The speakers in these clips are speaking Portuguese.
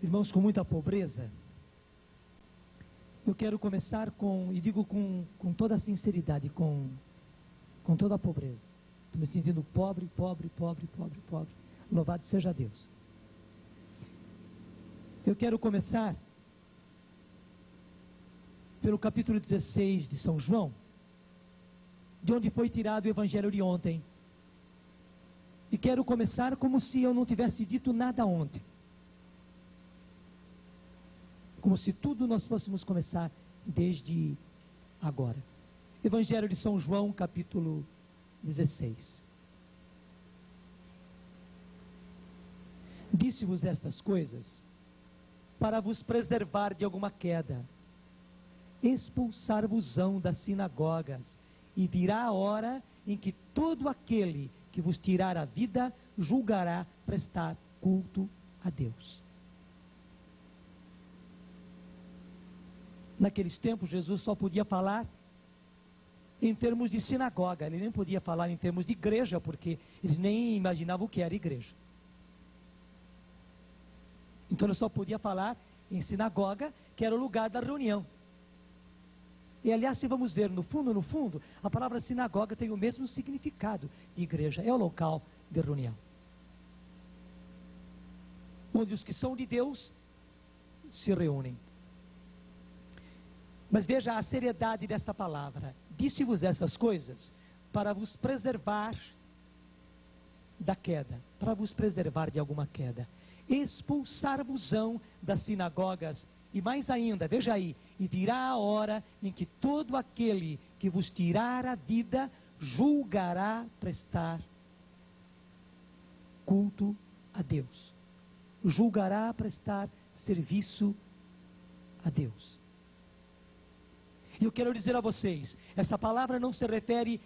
Irmãos, com muita pobreza, eu quero começar e digo com toda a sinceridade, com toda a pobreza. Estou me sentindo pobre. Louvado seja Deus. Eu quero começar pelo capítulo 16 de São João, de onde foi tirado o evangelho de ontem. E quero começar como se eu não tivesse dito nada ontem. Como se tudo nós fôssemos começar desde agora. Evangelho de São João, capítulo 16. Disse-vos estas coisas para vos preservar de alguma queda. Expulsar-vos-ão das sinagogas, e virá a hora em que todo aquele que vos tirar a vida julgará prestar culto a Deus. Naqueles tempos, Jesus só podia falar em termos de sinagoga, ele nem podia falar em termos de igreja, porque eles nem imaginavam o que era igreja. Então ele só podia falar em sinagoga, que era o lugar da reunião. E aliás, se vamos ver no fundo, a palavra sinagoga tem o mesmo significado de igreja, é o local de reunião. Onde os que são de Deus se reúnem. Mas veja a seriedade dessa palavra. Disse-vos essas coisas para vos preservar da queda, para vos preservar de alguma queda. Expulsar-vos-ão das sinagogas, e mais ainda, veja aí, e virá a hora em que todo aquele que vos tirar a vida julgará prestar culto a Deus. Julgará prestar serviço a Deus. E eu quero dizer a vocês, essa palavra não se refere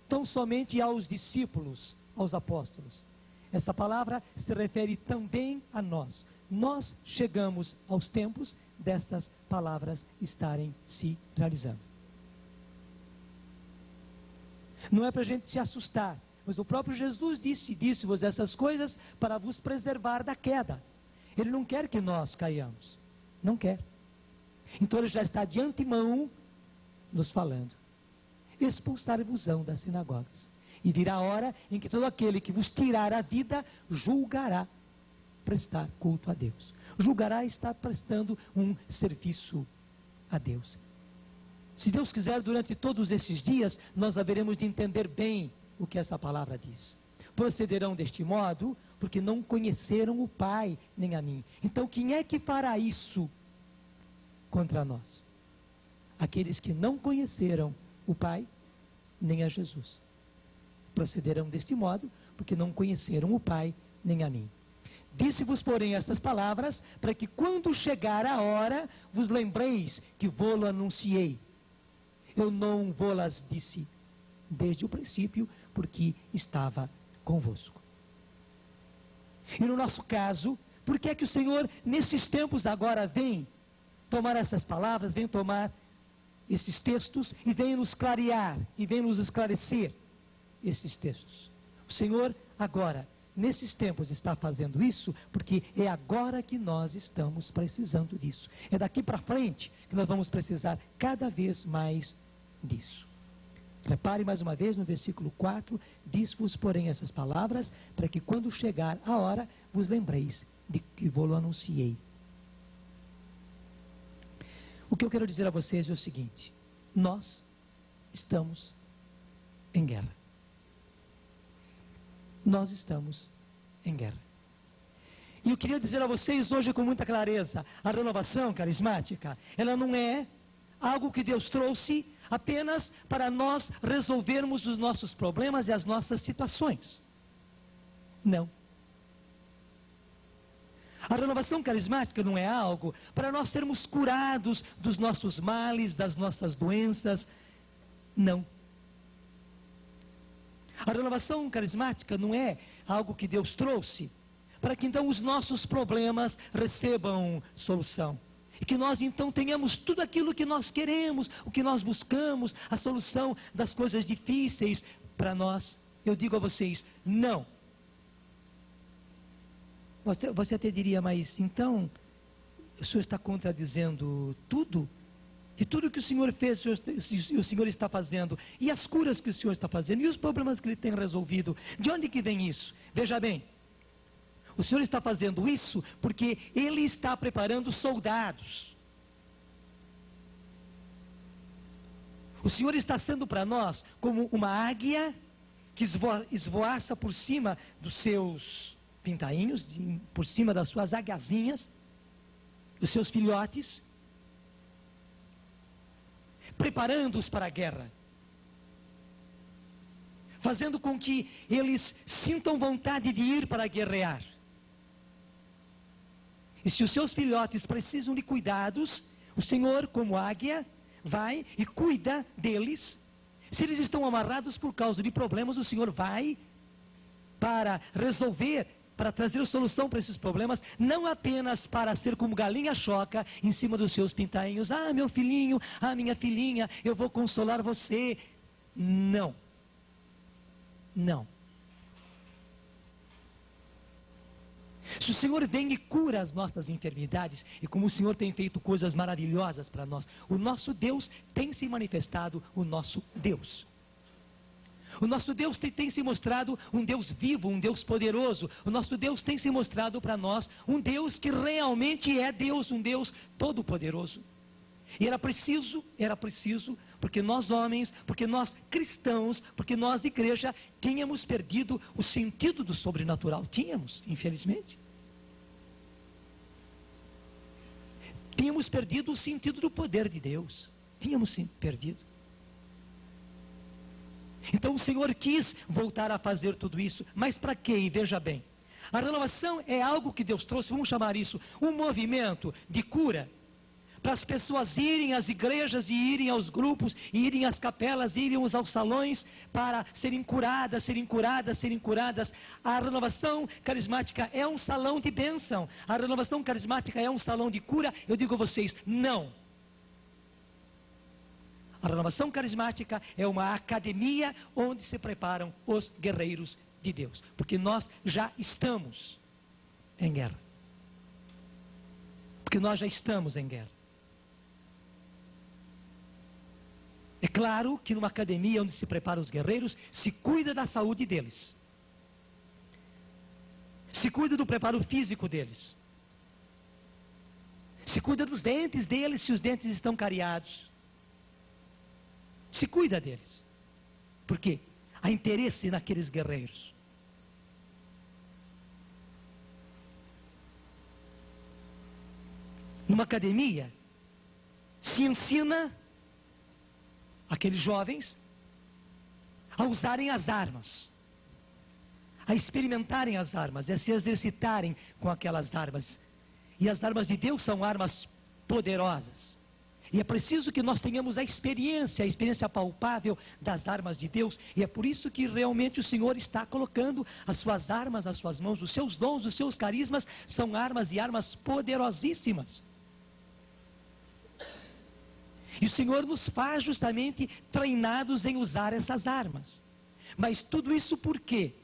tão somente aos discípulos, aos apóstolos. Essa palavra se refere também a nós. Nós chegamos aos tempos dessas palavras estarem se realizando. Não é para a gente se assustar, mas o próprio Jesus disse-vos essas coisas para vos preservar da queda. Ele não quer que nós caiamos, não quer. Então ele já está de antemão nos falando. Expulsar-vos-ão das sinagogas. E virá a hora em que todo aquele que vos tirar a vida julgará prestar culto a Deus. Julgará estar prestando um serviço a Deus. Se Deus quiser, durante todos esses dias, nós haveremos de entender bem o que essa palavra diz. Procederão deste modo, porque não conheceram o Pai, nem a mim. Então, quem é que fará isso contra nós? Aqueles que não conheceram o Pai, nem a Jesus. Procederão deste modo, porque não conheceram o Pai, nem a mim. Disse-vos, porém, estas palavras, para que quando chegar a hora, vos lembreis que vô-lo anunciei. Eu não vô-las disse desde o princípio, porque estava convosco. E no nosso caso, por que é que o Senhor, nesses tempos agora, vem tomar essas palavras, vem tomar esses textos e vem nos clarear, e vem nos esclarecer esses textos? O Senhor agora, nesses tempos, está fazendo isso, porque é agora que nós estamos precisando disso. É daqui para frente que nós vamos precisar cada vez mais disso. Repare mais uma vez no versículo 4, diz-vos, porém, essas palavras, para que quando chegar a hora, vos lembreis de que vou-lo anunciei. O que eu quero dizer a vocês é o seguinte: nós estamos em guerra. Nós estamos em guerra. E eu queria dizer a vocês hoje com muita clareza, a renovação carismática, ela não é algo que Deus trouxe apenas para nós resolvermos os nossos problemas e as nossas situações. Não. A renovação carismática não é algo para nós sermos curados dos nossos males, das nossas doenças. Não. A renovação carismática não é algo que Deus trouxe para que então os nossos problemas recebam solução. E que nós então tenhamos tudo aquilo que nós queremos, o que nós buscamos, a solução das coisas difíceis para nós. Eu digo a vocês, não. Você até diria, mas então, o Senhor está contradizendo tudo? E tudo que o Senhor fez, o Senhor está fazendo, e as curas que o Senhor está fazendo, e os problemas que Ele tem resolvido, de onde que vem isso? Veja bem, o Senhor está fazendo isso porque Ele está preparando soldados. O Senhor está sendo para nós como uma águia que esvoaça por cima dos seus pintainhos, por cima das suas águiazinhas, dos seus filhotes, preparando-os para a guerra, fazendo com que eles sintam vontade de ir para guerrear. E se os seus filhotes precisam de cuidados, o Senhor, como águia, vai e cuida deles. Se eles estão amarrados por causa de problemas, o Senhor vai para resolver, para trazer solução para esses problemas, não apenas para ser como galinha choca em cima dos seus pintainhos. Ah, meu filhinho, ah, minha filhinha, eu vou consolar você. Não. Não. Se o Senhor vem e cura as nossas enfermidades, e como o Senhor tem feito coisas maravilhosas para nós, o nosso Deus tem se manifestado, o nosso Deus. O nosso Deus tem se mostrado um Deus vivo, um Deus poderoso. O nosso Deus tem se mostrado para nós um Deus que realmente é Deus, um Deus todo-poderoso. E era preciso, porque nós homens, porque nós cristãos, porque nós igreja, tínhamos perdido o sentido do sobrenatural. Tínhamos, infelizmente. Tínhamos perdido o sentido do poder de Deus. Tínhamos sim perdido. Então o Senhor quis voltar a fazer tudo isso, mas para quê? E veja bem, a renovação é algo que Deus trouxe, vamos chamar isso, um movimento de cura, para as pessoas irem às igrejas, e irem aos grupos, e irem às capelas, e irem aos salões, para serem curadas, serem curadas, serem curadas. A renovação carismática é um salão de bênção, a renovação carismática é um salão de cura. Eu digo a vocês, não. A renovação carismática é uma academia onde se preparam os guerreiros de Deus. Porque nós já estamos em guerra. Porque nós já estamos em guerra. É claro que numa academia onde se preparam os guerreiros, se cuida da saúde deles. Se cuida do preparo físico deles. Se cuida dos dentes deles, se os dentes estão cariados. Se cuida deles. Por quê? Há interesse naqueles guerreiros. Numa academia, se ensina aqueles jovens a usarem as armas, a experimentarem as armas, a se exercitarem com aquelas armas. E as armas de Deus são armas poderosas. E é preciso que nós tenhamos a experiência palpável das armas de Deus. E é por isso que realmente o Senhor está colocando as suas armas nas suas mãos. Os seus dons, os seus carismas são armas, e armas poderosíssimas. E o Senhor nos faz justamente treinados em usar essas armas. Mas tudo isso por quê?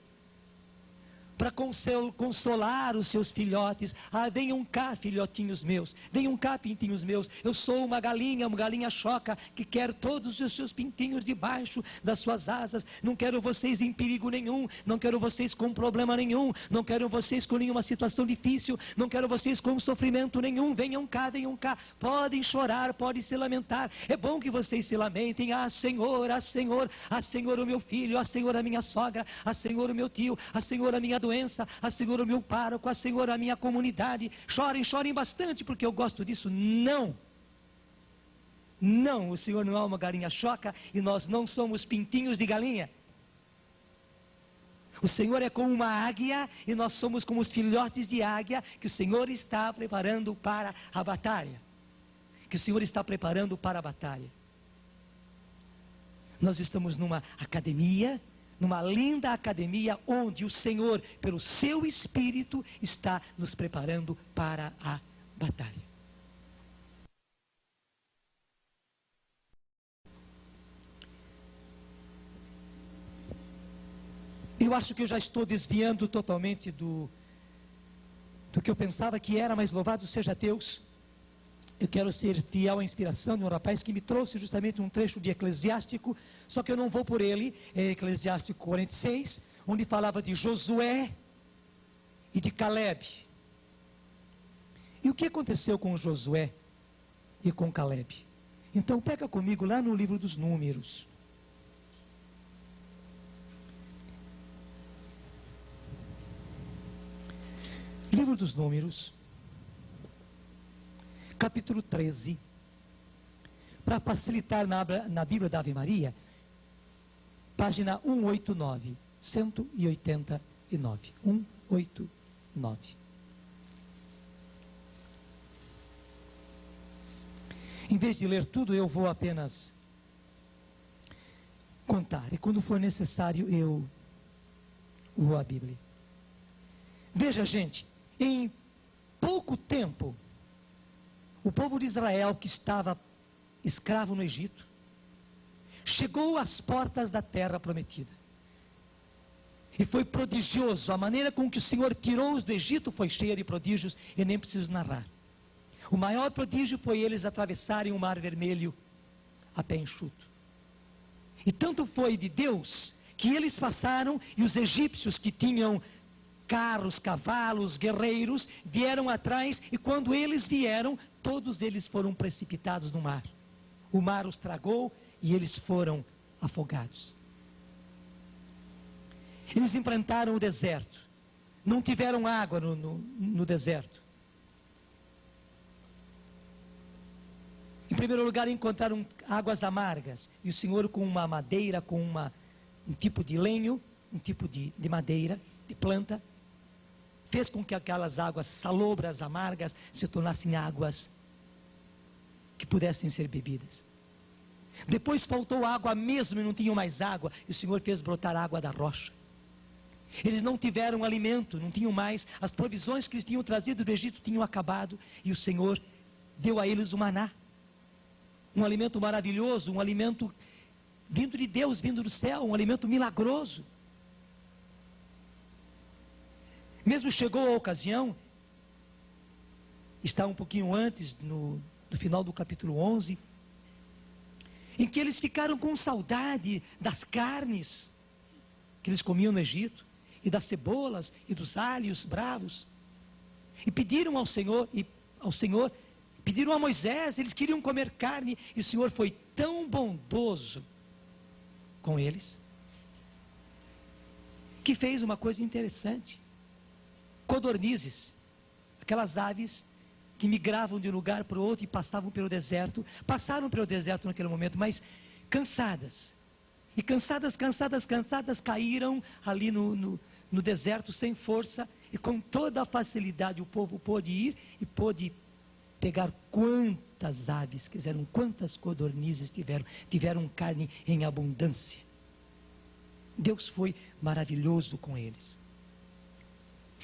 Para consolar os seus filhotes. Ah, venham cá, filhotinhos meus, venham cá, pintinhos meus. Eu sou uma galinha choca, que quer todos os seus pintinhos debaixo das suas asas. Não quero vocês em perigo nenhum, não quero vocês com problema nenhum, não quero vocês com nenhuma situação difícil, não quero vocês com sofrimento nenhum. Venham cá, podem chorar, podem se lamentar, é bom que vocês se lamentem. Ah, Senhor, ah, Senhor, ah, Senhor, o meu filho, ah, Senhor, a minha sogra, ah, Senhor, o meu tio, ah, Senhor, a minha doença, a Senhor, o meu pároco, a Senhor, a minha comunidade. Chorem bastante, porque eu gosto disso. Não, o Senhor não é uma galinha choca, e nós não somos pintinhos de galinha. O Senhor é como uma águia, e nós somos como os filhotes de águia, que o Senhor está preparando para a batalha. Que o Senhor está preparando para a batalha. Nós estamos numa academia, numa linda academia, onde o Senhor, pelo seu Espírito, está nos preparando para a batalha. Eu acho que eu já estou desviando totalmente do do que eu pensava que era, mas louvado seja Deus. Eu quero ser fiel à inspiração de um rapaz que me trouxe justamente um trecho de Eclesiástico, só que eu não vou por ele, é Eclesiástico 46, onde falava de Josué e de Caleb. E o que aconteceu com Josué e com Caleb? Então pega comigo lá no livro dos Números. Livro dos Números, capítulo 13, para facilitar na Bíblia da Ave Maria, página 189, 189, 189. Em vez de ler tudo, eu vou apenas contar, e quando for necessário, eu vou à Bíblia. Veja, gente, em pouco tempo, o povo de Israel, que estava escravo no Egito, chegou às portas da terra prometida. E foi prodigioso. A maneira com que o Senhor tirou-os do Egito foi cheia de prodígios, e nem preciso narrar. O maior prodígio foi eles atravessarem o Mar Vermelho a pé enxuto. E tanto foi de Deus, que eles passaram, e os egípcios que tinham carros, cavalos, guerreiros, vieram atrás, e quando eles vieram, todos eles foram precipitados no mar. O mar os tragou e eles foram afogados. Eles enfrentaram o deserto, não tiveram água no deserto. Em primeiro lugar, encontraram águas amargas, e o Senhor, com uma madeira, com um tipo de lenho, um tipo de madeira, de planta, fez com que aquelas águas salobras, amargas, se tornassem águas que pudessem ser bebidas. Depois faltou água mesmo e não tinham mais água, e o Senhor fez brotar água da rocha. Eles não tiveram alimento, não tinham mais, as provisões que eles tinham trazido do Egito tinham acabado, e o Senhor deu a eles o maná. Um alimento maravilhoso, um alimento vindo de Deus, vindo do céu, um alimento milagroso. Mesmo chegou a ocasião, está um pouquinho antes, no final do capítulo 11, em que eles ficaram com saudade das carnes que eles comiam no Egito, e das cebolas, e dos alhos bravos, e pediram ao Senhor, pediram a Moisés, eles queriam comer carne, e o Senhor foi tão bondoso com eles, que fez uma coisa interessante. Codornizes, aquelas aves que migravam de um lugar para o outro e passavam pelo deserto, passaram pelo deserto naquele momento, mas cansadas, e cansadas, caíram ali no deserto sem força, e com toda a facilidade o povo pôde ir e pôde pegar quantas aves quiseram, quantas codornizes tiveram carne em abundância. Deus foi maravilhoso com eles.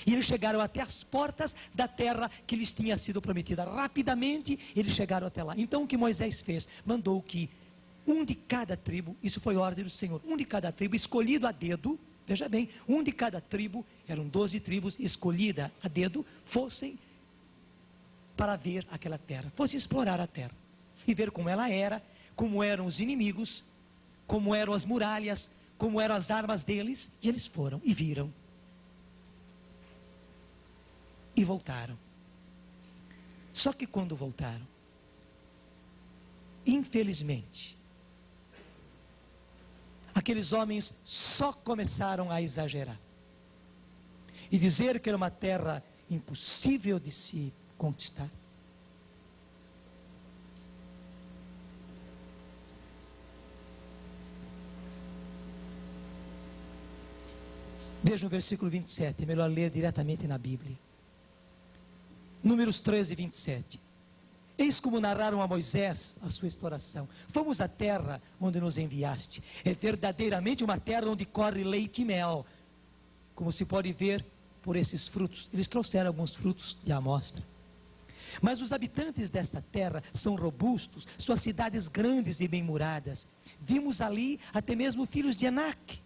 E eles chegaram até as portas da terra que lhes tinha sido prometida. Rapidamente eles chegaram até lá. Então o que Moisés fez? Mandou que um de cada tribo, isso foi ordem do Senhor, um de cada tribo, escolhido a dedo, veja bem, um de cada tribo, eram 12 tribos, escolhida a dedo, fossem para ver aquela terra, fossem explorar a terra, e ver como ela era, como eram os inimigos, como eram as muralhas, como eram as armas deles, e eles foram e viram. E voltaram. Só que quando voltaram, infelizmente, aqueles homens só começaram a exagerar e dizer que era uma terra impossível de se conquistar. Veja o versículo 27, é melhor ler diretamente na Bíblia. Números 13, 27. Eis como narraram a Moisés a sua exploração. Fomos à terra onde nos enviaste. É verdadeiramente uma terra onde corre leite e mel, como se pode ver por esses frutos. Eles trouxeram alguns frutos de amostra. Mas os habitantes desta terra são robustos, suas cidades grandes e bem muradas. Vimos ali até mesmo filhos de Enac.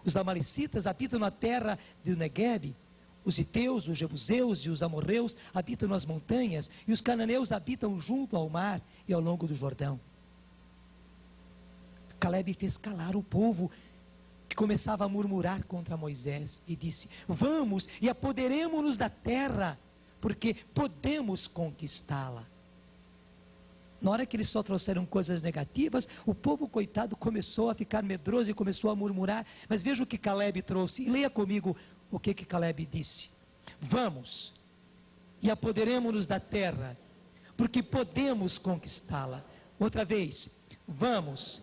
Os amalecitas habitam na terra do Negueb, Os heteus, os jebuseus e os amorreus habitam nas montanhas, e os cananeus habitam junto ao mar e ao longo do Jordão. Caleb fez calar o povo, que começava a murmurar contra Moisés, e disse: vamos e apoderemo-nos da terra, porque podemos conquistá-la. Na hora que eles só trouxeram coisas negativas, o povo coitado começou a ficar medroso e começou a murmurar. Mas veja o que Caleb trouxe, e leia comigo o que Caleb disse: vamos e apoderemo-nos da terra, porque podemos conquistá-la. Outra vez: vamos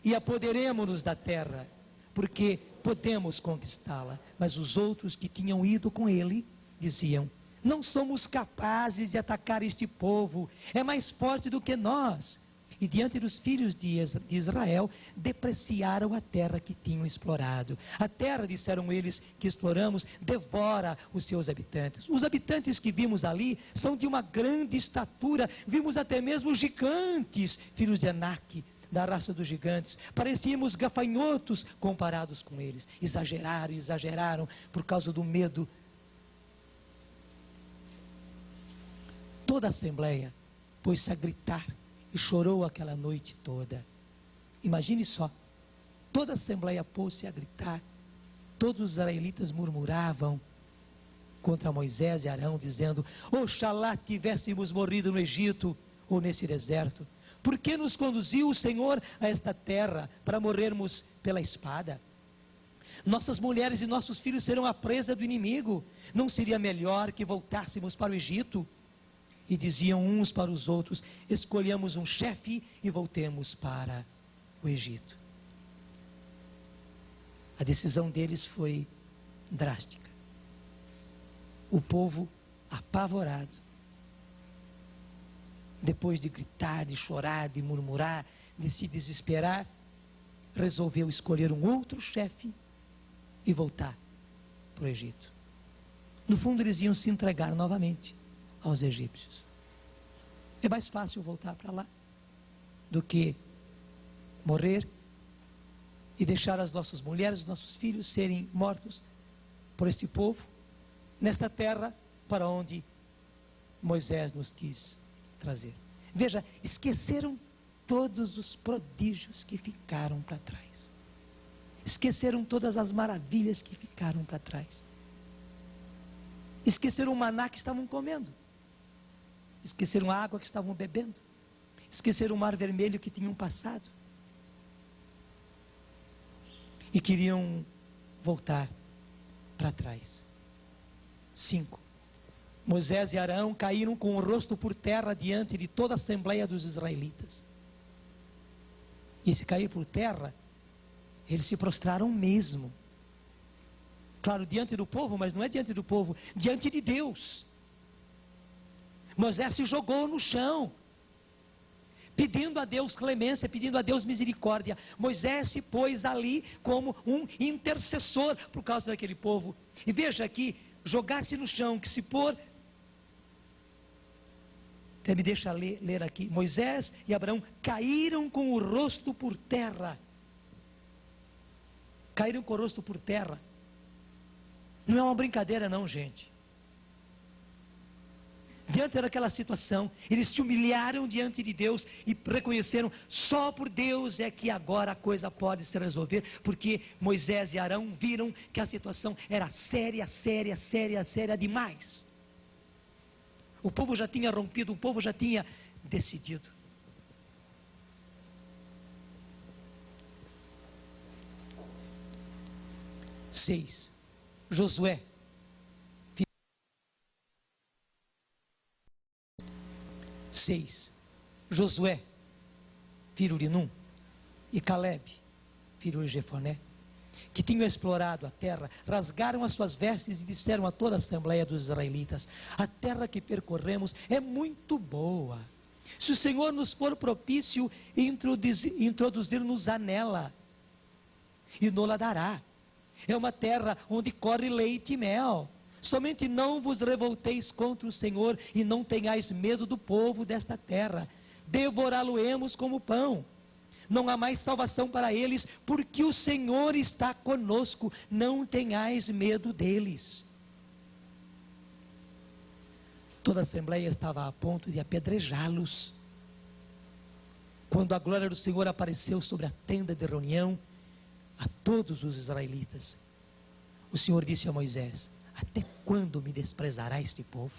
e apoderemo-nos da terra, porque podemos conquistá-la. Mas os outros que tinham ido com ele diziam: não somos capazes de atacar este povo, é mais forte do que nós. E diante dos filhos de Israel, depreciaram a terra que tinham explorado. A terra, disseram eles, que exploramos, devora os seus habitantes. Os habitantes que vimos ali são de uma grande estatura, vimos até mesmo gigantes, filhos de Anak, da raça dos gigantes. Parecíamos gafanhotos comparados com eles. Exageraram por causa do medo. Toda a assembleia pôs-se a gritar e chorou aquela noite toda. Imagine só, toda a assembleia pôs-se a gritar, todos os israelitas murmuravam contra Moisés e Arão, dizendo: oxalá tivéssemos morrido no Egito ou nesse deserto. Por que nos conduziu o Senhor a esta terra para morrermos pela espada? Nossas mulheres e nossos filhos serão a presa do inimigo. Não seria melhor que voltássemos para o Egito? E diziam uns para os outros: escolhamos um chefe e voltemos para o Egito. A decisão deles foi drástica. O povo, apavorado, depois de gritar, de chorar, de murmurar, de se desesperar, resolveu escolher um outro chefe e voltar para o Egito. No fundo, eles iam se entregar novamente aos egípcios. É mais fácil voltar para lá do que morrer e deixar as nossas mulheres, os nossos filhos serem mortos por este povo, nesta terra para onde Moisés nos quis trazer. Veja, esqueceram todos os prodígios que ficaram para trás. Esqueceram todas as maravilhas que ficaram para trás. Esqueceram o maná que estavam comendo. Esqueceram a água que estavam bebendo. Esqueceram o mar vermelho que tinham passado. E queriam voltar para trás. 5. Moisés e Arão caíram com o rosto por terra diante de toda a assembleia dos israelitas. E se cair por terra, eles se prostraram mesmo. Claro, diante do povo, mas não é diante do povo, diante de Deus. Moisés se jogou no chão, pedindo a Deus clemência, pedindo a Deus misericórdia. Moisés se pôs ali como um intercessor por causa daquele povo. E veja aqui, jogar-se no chão, que se pôr... Até me deixa ler aqui. Moisés e Abraão caíram com o rosto por terra. Caíram com o rosto por terra. Não é uma brincadeira não, gente. Diante daquela situação, eles se humilharam diante de Deus e reconheceram: só por Deus é que agora a coisa pode se resolver, porque Moisés e Arão viram que a situação era séria demais. O povo já tinha rompido, o povo já tinha decidido. Seis. Josué. 6. Josué, filho de Num, e Caleb, filho de Jefoné, que tinham explorado a terra, rasgaram as suas vestes e disseram a toda a assembleia dos israelitas: a terra que percorremos é muito boa. Se o Senhor nos for propício, introduzir-nos nela, e nos dará. É uma terra onde corre leite e mel. Somente não vos revolteis contra o Senhor e não tenhais medo do povo desta terra. Devorá-lo-emos como pão. Não há mais salvação para eles, porque o Senhor está conosco. Não tenhais medo deles. Toda a assembleia estava a ponto de apedrejá-los. Quando a glória do Senhor apareceu sobre a tenda de reunião a todos os israelitas, o Senhor disse a Moisés: até quando me desprezará este povo?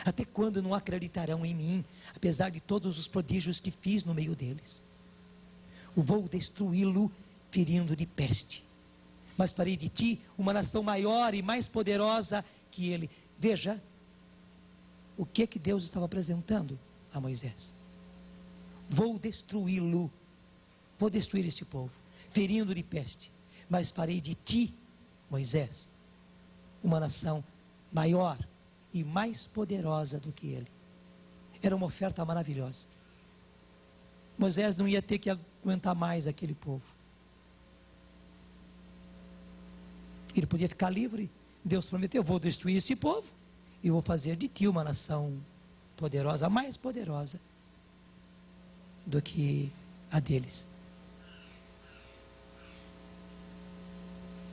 Até quando não acreditarão em mim, apesar de todos os prodígios que fiz no meio deles? Vou destruí-lo, ferindo de peste. Mas farei de ti uma nação maior e mais poderosa que ele. Veja o que Deus estava apresentando a Moisés. Vou destruí-lo, vou destruir este povo, ferindo de peste. Mas farei de ti, Moisés, uma nação maior e mais poderosa do que ele. Era uma oferta maravilhosa. Moisés não ia ter que aguentar mais aquele povo. Ele podia ficar livre. Deus prometeu: eu vou destruir esse povo e vou fazer de ti uma nação poderosa, mais poderosa do que a deles.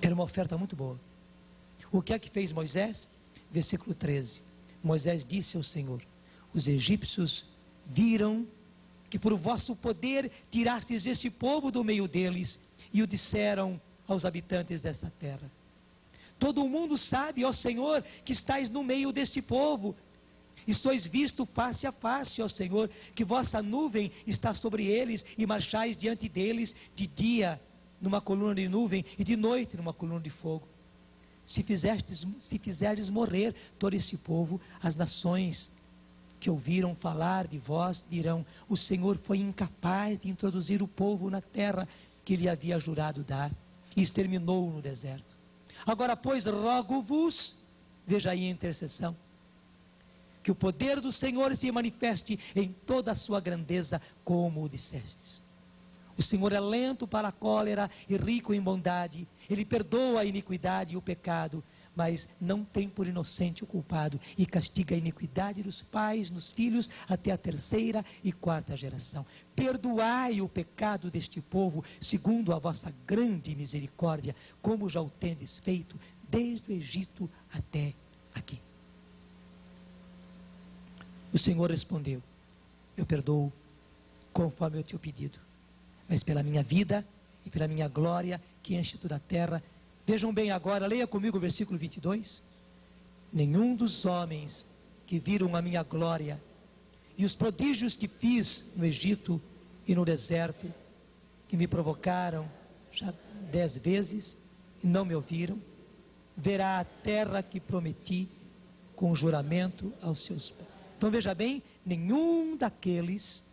Era uma oferta muito boa. O que é que fez Moisés? Versículo 13. Moisés disse ao Senhor: os egípcios viram que por vosso poder tirastes este povo do meio deles, e o disseram aos habitantes dessa terra: todo o mundo sabe, ó Senhor, que estais no meio deste povo, e sois visto face a face, ó Senhor, que vossa nuvem está sobre eles, e marchais diante deles de dia numa coluna de nuvem, e de noite numa coluna de fogo. Se fizerdes morrer todo esse povo, as nações que ouviram falar de vós dirão: o Senhor foi incapaz de introduzir o povo na terra que lhe havia jurado dar, e exterminou-o no deserto. Agora, pois, rogo-vos, veja aí a intercessão, que o poder do Senhor se manifeste em toda a sua grandeza, como o dissestes. O Senhor é lento para a cólera e rico em bondade. Ele perdoa a iniquidade e o pecado, mas não tem por inocente o culpado, e castiga a iniquidade dos pais nos filhos até a 3ª e 4ª geração. Perdoai o pecado deste povo, segundo a vossa grande misericórdia, como já o tendes feito desde o Egito até aqui. O Senhor respondeu: eu perdoo conforme o teu pedido, mas pela minha vida e pela minha glória que enche toda a terra. Vejam bem agora, leia comigo o versículo 22. Nenhum dos homens que viram a minha glória e os prodígios que fiz no Egito e no deserto, que me provocaram já 10 vezes e não me ouviram, verá a terra que prometi com juramento aos seus pais. Então veja bem, nenhum daqueles,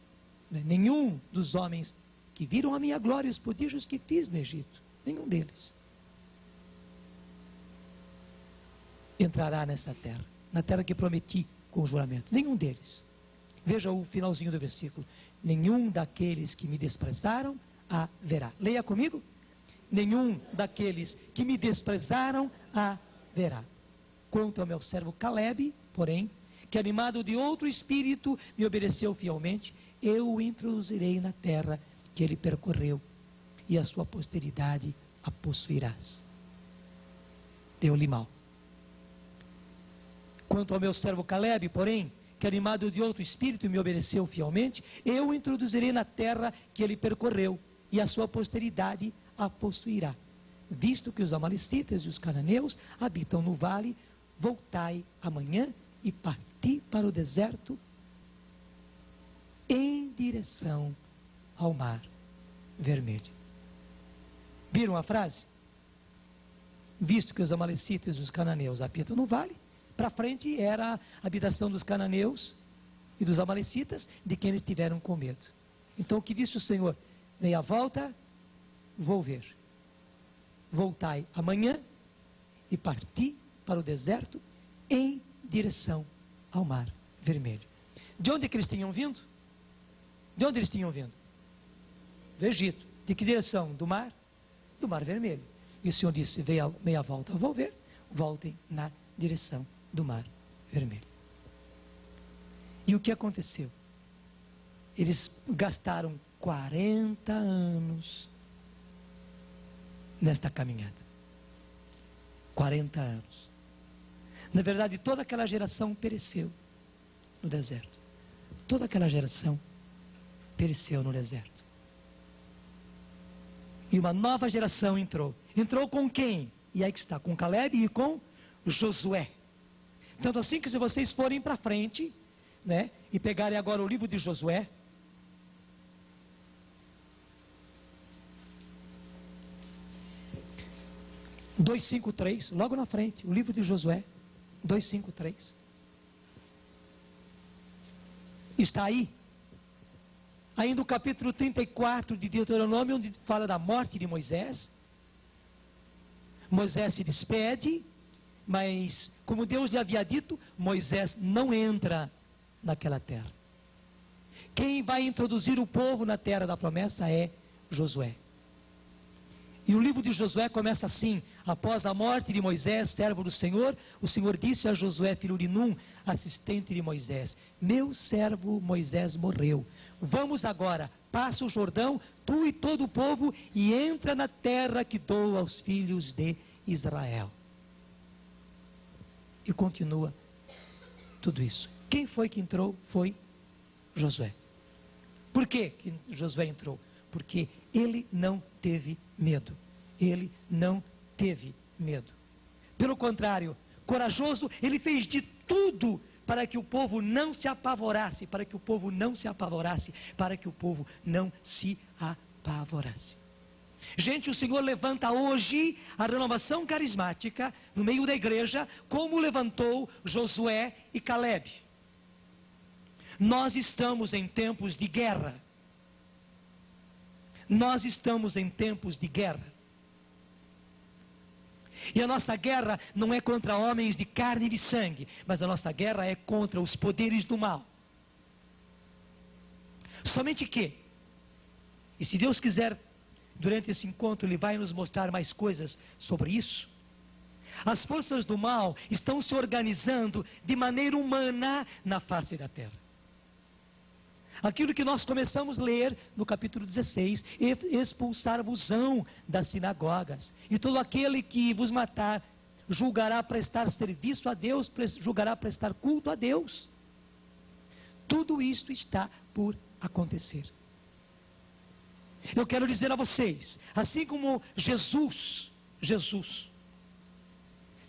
nenhum dos homens que viram a minha glória e os prodígios que fiz no Egito, nenhum deles entrará nessa terra, na terra que prometi com o juramento. Nenhum deles. Veja o finalzinho do versículo: nenhum daqueles que me desprezaram a verá. Leia comigo: nenhum daqueles que me desprezaram a verá. Quanto ao meu servo Caleb, porém, que animado de outro espírito me obedeceu fielmente, eu o introduzirei na terra que ele percorreu, e a sua posteridade a possuirás. Deu-lhe mal. Quanto ao meu servo Caleb, porém, que animado de outro espírito me obedeceu fielmente, eu o introduzirei na terra que ele percorreu, e a sua posteridade a possuirá. Visto que os amalecitas e os cananeus habitam no vale, voltai amanhã e parti para o deserto em direção ao mar vermelho. Viram a frase? Visto que os amalecitas e os cananeus habitam no vale, para frente era a habitação dos cananeus e dos amalecitas, de quem eles tiveram com medo. Então o que disse o Senhor? Meia volta, vou ver. Voltai amanhã e parti para o deserto em direção ao mar vermelho. De onde que eles tinham vindo? De onde eles tinham vindo? Do Egito. De que direção? Do mar? Do mar vermelho. E o Senhor disse: meia volta, vou ver. Voltem na direção do mar vermelho. E o que aconteceu? Eles gastaram 40 anos nesta caminhada. 40 anos. Na verdade, toda aquela geração pereceu no deserto. Toda aquela geração pereceu no deserto. E uma nova geração entrou. Entrou com quem? E aí que está, com Caleb e com Josué. Tanto assim que se vocês forem para frente, né, e pegarem agora o livro de Josué, (2:5:3), logo na frente, o livro de Josué, 2:5:3. Está aí. Ainda o capítulo 34 de Deuteronômio, onde fala da morte de Moisés. Moisés se despede, mas como Deus lhe havia dito, Moisés não entra naquela terra. Quem vai introduzir o povo na terra da promessa é Josué. E o livro de Josué começa assim: após a morte de Moisés, servo do Senhor, o Senhor disse a Josué, filho de Num, assistente de Moisés: meu servo Moisés morreu. Vamos agora, passa o Jordão, tu e todo o povo, e entra na terra que dou aos filhos de Israel. E continua tudo isso. Quem foi que entrou? Foi Josué. Por que Josué entrou? Porque ele não teve medo. Ele não teve medo. Pelo contrário, corajoso, ele fez de tudo para que o povo não se apavorasse, para que o povo não se apavorasse, para que o povo não se apavorasse. Gente, o Senhor levanta hoje a renovação carismática no meio da igreja, como levantou Josué e Caleb. Nós estamos em tempos de guerra. Nós estamos em tempos de guerra. E a nossa guerra não é contra homens de carne e de sangue, mas a nossa guerra é contra os poderes do mal. Somente que, e se Deus quiser, durante esse encontro Ele vai nos mostrar mais coisas sobre isso. As forças do mal estão se organizando de maneira humana na face da terra. Aquilo que nós começamos a ler no capítulo 16, expulsar-vos-ão das sinagogas, e todo aquele que vos matar, julgará prestar serviço a Deus, julgará prestar culto a Deus. Tudo isto está por acontecer. Eu quero dizer a vocês, assim como Jesus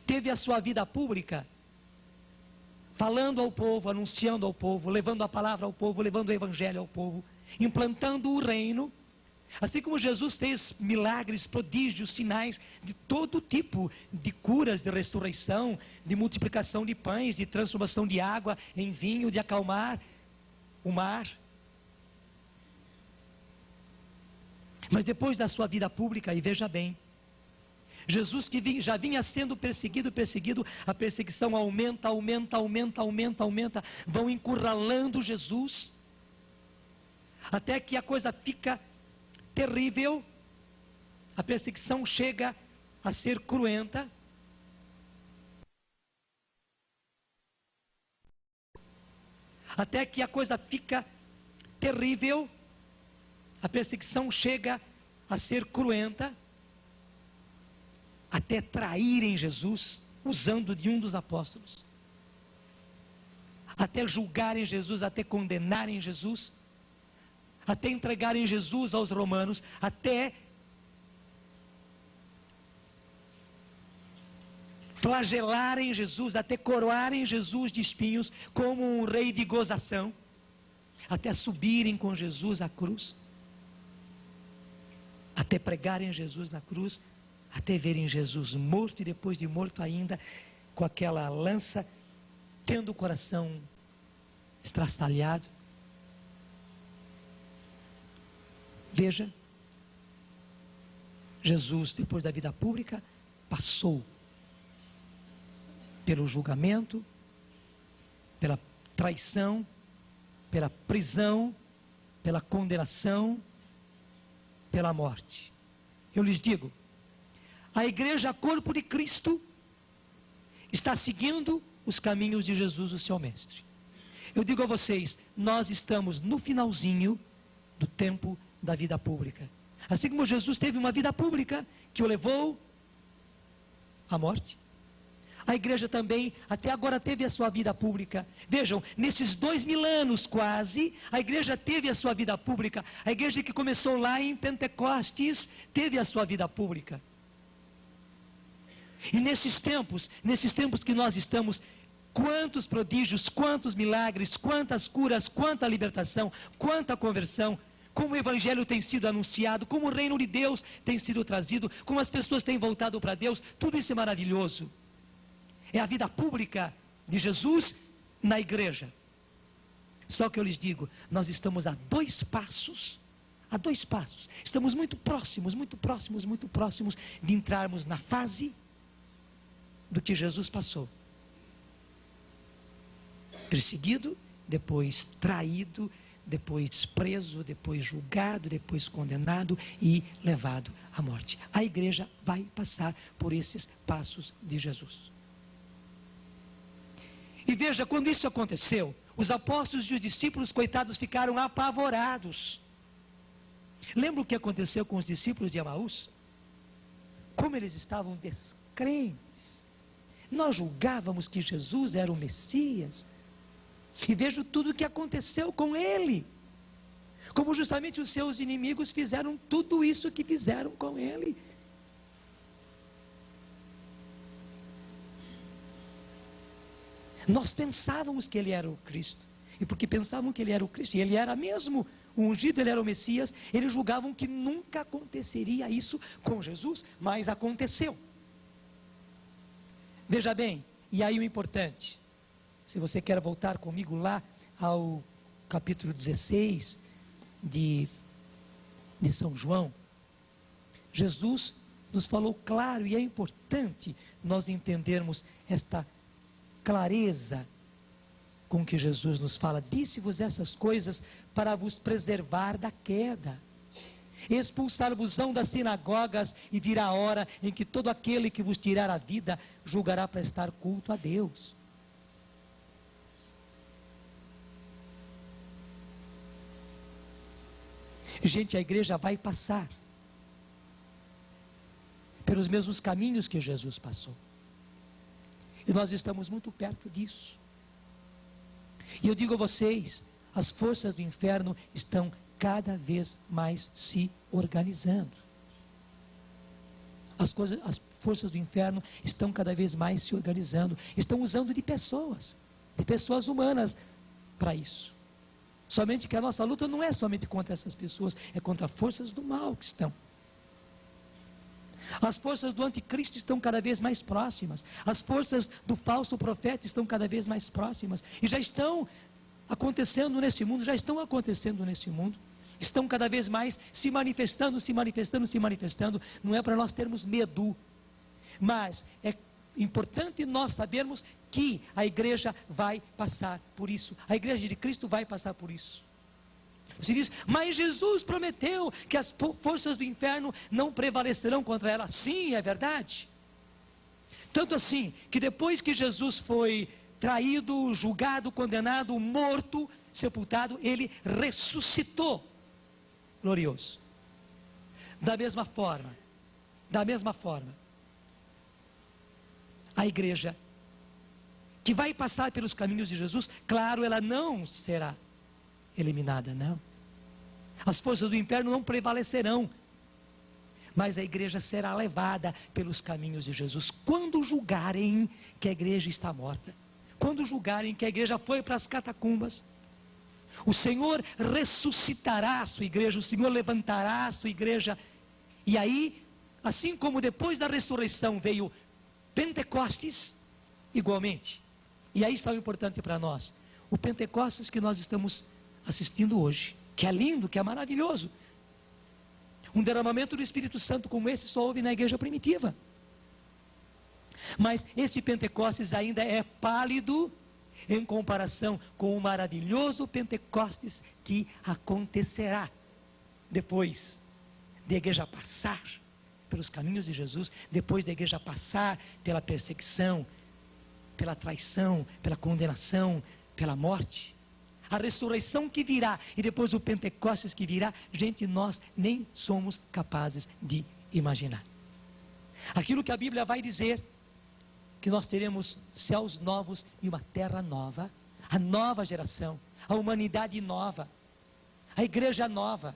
teve a sua vida pública, falando ao povo, anunciando ao povo, levando a palavra ao povo, levando o evangelho ao povo, implantando o reino. Assim como Jesus fez milagres, prodígios, sinais de todo tipo, de curas, de ressurreição, de multiplicação de pães, de transformação de água em vinho, de acalmar o mar. Mas depois da sua vida pública, e veja bem, Jesus que já vinha sendo perseguido, a perseguição aumenta, vão encurralando Jesus, até que a coisa fica terrível, a perseguição chega a ser cruenta. Até que a coisa fica terrível, a perseguição chega a ser cruenta, até traírem Jesus, usando de um dos apóstolos, até julgarem Jesus, até condenarem Jesus, até entregarem Jesus aos romanos, até flagelarem Jesus, até coroarem Jesus de espinhos como um rei de gozação, até subirem com Jesus à cruz, até pregarem Jesus na cruz, até verem Jesus morto, e depois de morto ainda, com aquela lança, tendo o coração estraçalhado. Veja, Jesus, depois da vida pública, passou pelo julgamento, pela traição, pela prisão, pela condenação, pela morte. Eu lhes digo, a igreja, corpo de Cristo, está seguindo os caminhos de Jesus, o seu mestre. Eu digo a vocês, nós estamos no finalzinho do tempo da vida pública. Assim como Jesus teve uma vida pública que o levou à morte, A igreja também, até agora, teve a sua vida pública. Vejam, nesses 2000 anos quase, a igreja teve a sua vida pública. A igreja que começou lá em Pentecostes, teve a sua vida pública. E nesses tempos que nós estamos, quantos prodígios, quantos milagres, quantas curas, quanta libertação, quanta conversão, como o evangelho tem sido anunciado, como o reino de Deus tem sido trazido, como as pessoas têm voltado para Deus, tudo isso é maravilhoso. É a vida pública de Jesus na igreja. Só que eu lhes digo, nós estamos a 2 passos, estamos muito próximos de entrarmos na fase do que Jesus passou. Perseguido, depois traído, depois preso, depois julgado, depois condenado e levado à morte. A igreja vai passar por esses passos de Jesus. E veja, quando isso aconteceu, os apóstolos e os discípulos, coitados, ficaram apavorados. Lembra o que aconteceu com os discípulos de Emaús? Como eles estavam descrentes. Nós julgávamos que Jesus era o Messias. E vejo tudo o que aconteceu com ele. Como justamente os seus inimigos fizeram tudo isso que fizeram com ele. Nós pensávamos que ele era o Cristo. E porque pensavam que ele era o Cristo, e ele era mesmo o ungido, ele era o Messias, eles julgavam que nunca aconteceria isso com Jesus, mas aconteceu. Veja bem, e aí o importante, se você quer voltar comigo lá ao capítulo 16 de São João, Jesus nos falou claro, e é importante nós entendermos esta clareza com que Jesus nos fala. Disse-vos essas coisas para vos preservar da queda. Expulsar-vos-ão das sinagogas, e virá a hora em que todo aquele que vos tirar a vida julgará prestar culto a Deus. Gente, a igreja vai passar pelos mesmos caminhos que Jesus passou. E nós estamos muito perto disso. E eu digo a vocês, as forças do inferno estão cada vez mais se organizando. As forças do inferno estão cada vez mais se organizando. Estão usando de pessoas humanas para isso. Somente que a nossa luta não é somente contra essas pessoas, é contra forças do mal que estão. As forças do anticristo estão cada vez mais próximas. As forças do falso profeta estão cada vez mais próximas. E já estão acontecendo nesse mundo, Estão cada vez mais se manifestando. Não é para nós termos medo. Mas é importante nós sabermos que a igreja vai passar por isso. A igreja de Cristo vai passar por isso. Você diz, mas Jesus prometeu que as forças do inferno não prevalecerão contra ela. Sim, é verdade. Tanto assim, que depois que Jesus foi traído, julgado, condenado, morto, sepultado, ele ressuscitou, glorioso. Da mesma forma, a igreja que vai passar pelos caminhos de Jesus, claro, ela não será eliminada, não. As forças do inferno não prevalecerão, mas a igreja será levada pelos caminhos de Jesus. Quando julgarem que a igreja está morta, quando julgarem que a igreja foi para as catacumbas, o Senhor ressuscitará a sua igreja, o Senhor levantará a sua igreja, e aí, assim como depois da ressurreição veio Pentecostes, igualmente. E aí está o importante para nós, o Pentecostes que nós estamos assistindo hoje, que é lindo, que é maravilhoso. Um derramamento do Espírito Santo como esse só houve na igreja primitiva. Mas esse Pentecostes ainda é pálido em comparação com o maravilhoso Pentecostes que acontecerá depois da igreja passar pelos caminhos de Jesus, depois da igreja passar pela perseguição, pela traição, pela condenação, pela morte. A ressurreição que virá e depois o Pentecostes que virá, gente, nós nem somos capazes de imaginar. Aquilo que a Bíblia vai dizer, que nós teremos céus novos e uma terra nova, a nova geração, a humanidade nova, a igreja nova.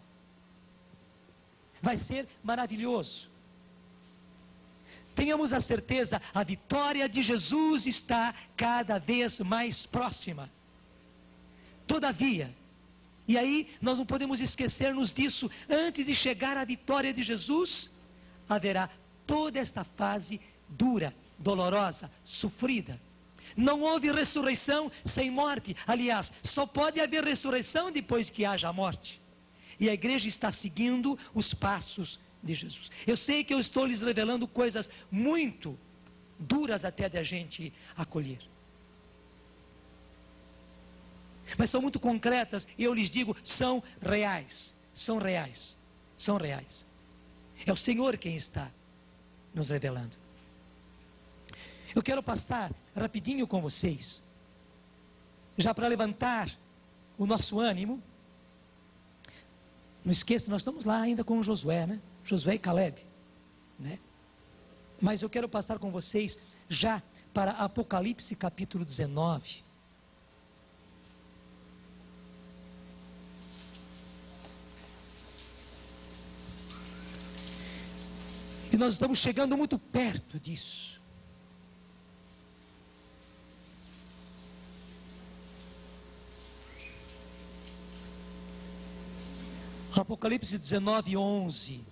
Vai ser maravilhoso. Tenhamos a certeza, a vitória de Jesus está cada vez mais próxima. Todavia, e aí nós não podemos esquecermos disso, antes de chegar à vitória de Jesus, haverá toda esta fase dura, dolorosa, sofrida. Não houve ressurreição sem morte. Aliás, só pode haver ressurreição depois que haja a morte. E a igreja está seguindo os passos de Jesus. Eu sei que eu estou lhes revelando coisas muito duras até de a gente acolher. Mas são muito concretas e eu lhes digo, são reais. São reais. São reais. É o Senhor quem está nos revelando. Eu quero passar rapidinho com vocês, já para levantar o nosso ânimo. Não esqueça, nós estamos lá ainda com Josué, né? Josué e Caleb, né? Mas eu quero passar com vocês já para Apocalipse capítulo 19. E nós estamos chegando muito perto disso. Apocalipse 19, 11.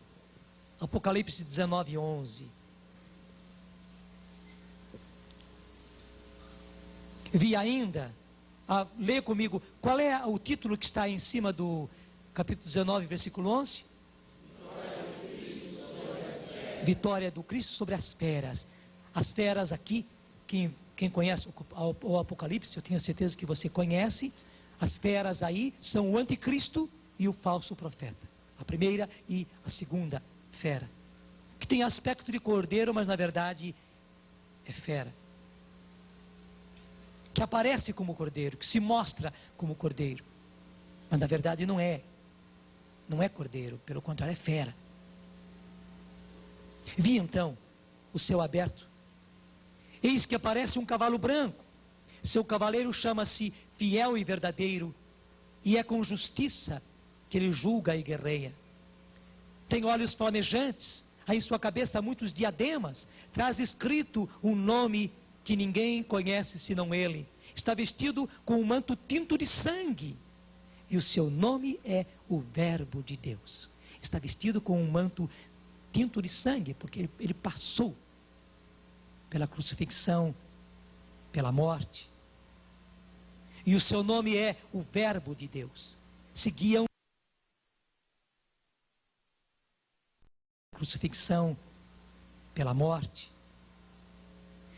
Apocalipse 19, 11. Vi ainda, lê comigo, qual é o título que está em cima do capítulo 19, versículo 11? Vitória do Cristo sobre as feras. As feras aqui, quem conhece o Apocalipse, eu tenho certeza que você conhece. As feras aí são o anticristo e o falso profeta. A primeira e a segunda fera. Que tem aspecto de cordeiro, mas na verdade é fera. Que aparece como cordeiro, que se mostra como cordeiro. Mas na verdade não é. Não é cordeiro, pelo contrário é fera. Vi então o céu aberto. Eis que aparece um cavalo branco. Seu cavaleiro chama-se Fiel e Verdadeiro. E é com justiça que ele julga e guerreia. Tem olhos flamejantes, há em sua cabeça muitos diademas, traz escrito um nome que ninguém conhece senão ele. Está vestido com um manto tinto de sangue, e o seu nome é o Verbo de Deus. Está vestido com um manto tinto de sangue, porque ele passou pela crucifixão, pela morte. E o seu nome é o Verbo de Deus. Seguiam crucifixão, pela morte.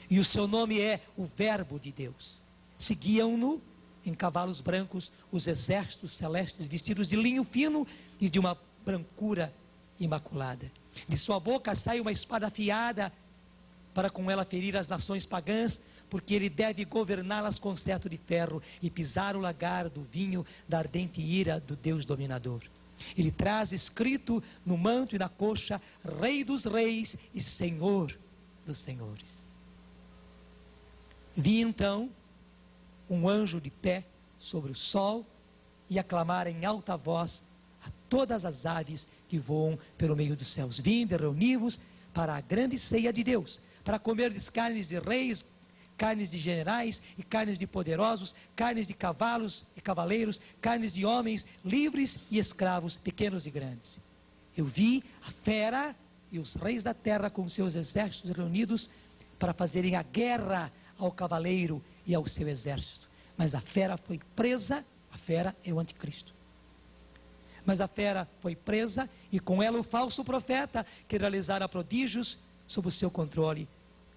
E o seu nome é o Verbo de Deus. Seguiam-no em cavalos brancos os exércitos celestes, vestidos de linho fino e de uma brancura imaculada. De sua boca sai uma espada afiada, para com ela ferir as nações pagãs, porque ele deve governá-las com cetro de ferro e pisar o lagar do vinho da ardente ira do Deus dominador. Ele traz escrito no manto e na coxa, Rei dos reis e Senhor dos senhores. Vi então um anjo de pé sobre o sol e a clamar em alta voz a todas as aves que voam pelo meio dos céus: vinde, reuni-vos para a grande ceia de Deus, para comerdes carnes de reis, carnes de generais e carnes de poderosos, carnes de cavalos e cavaleiros, carnes de homens livres e escravos, pequenos e grandes. Eu vi a fera e os reis da terra com seus exércitos reunidos para fazerem a guerra ao cavaleiro e ao seu exército. Mas a fera foi presa, a fera é o anticristo. Mas a fera foi presa e com ela o falso profeta que realizara prodígios sob o seu controle,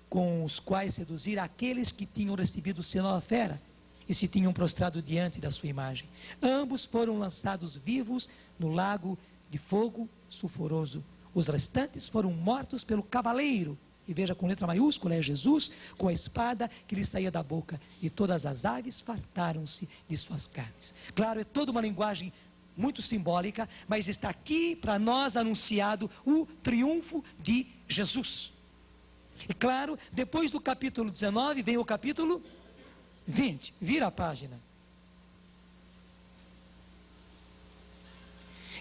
com os quais seduzir aqueles que tinham recebido o sinal da fera e se tinham prostrado diante da sua imagem. Ambos foram lançados vivos no lago de fogo sulfuroso. Os restantes foram mortos pelo cavaleiro, e veja com letra maiúscula, é Jesus, com a espada que lhe saía da boca, e todas as aves fartaram-se de suas carnes. Claro, é toda uma linguagem muito simbólica, mas está aqui para nós anunciado o triunfo de Jesus. E claro, depois do capítulo 19 vem o capítulo 20. Vira a página.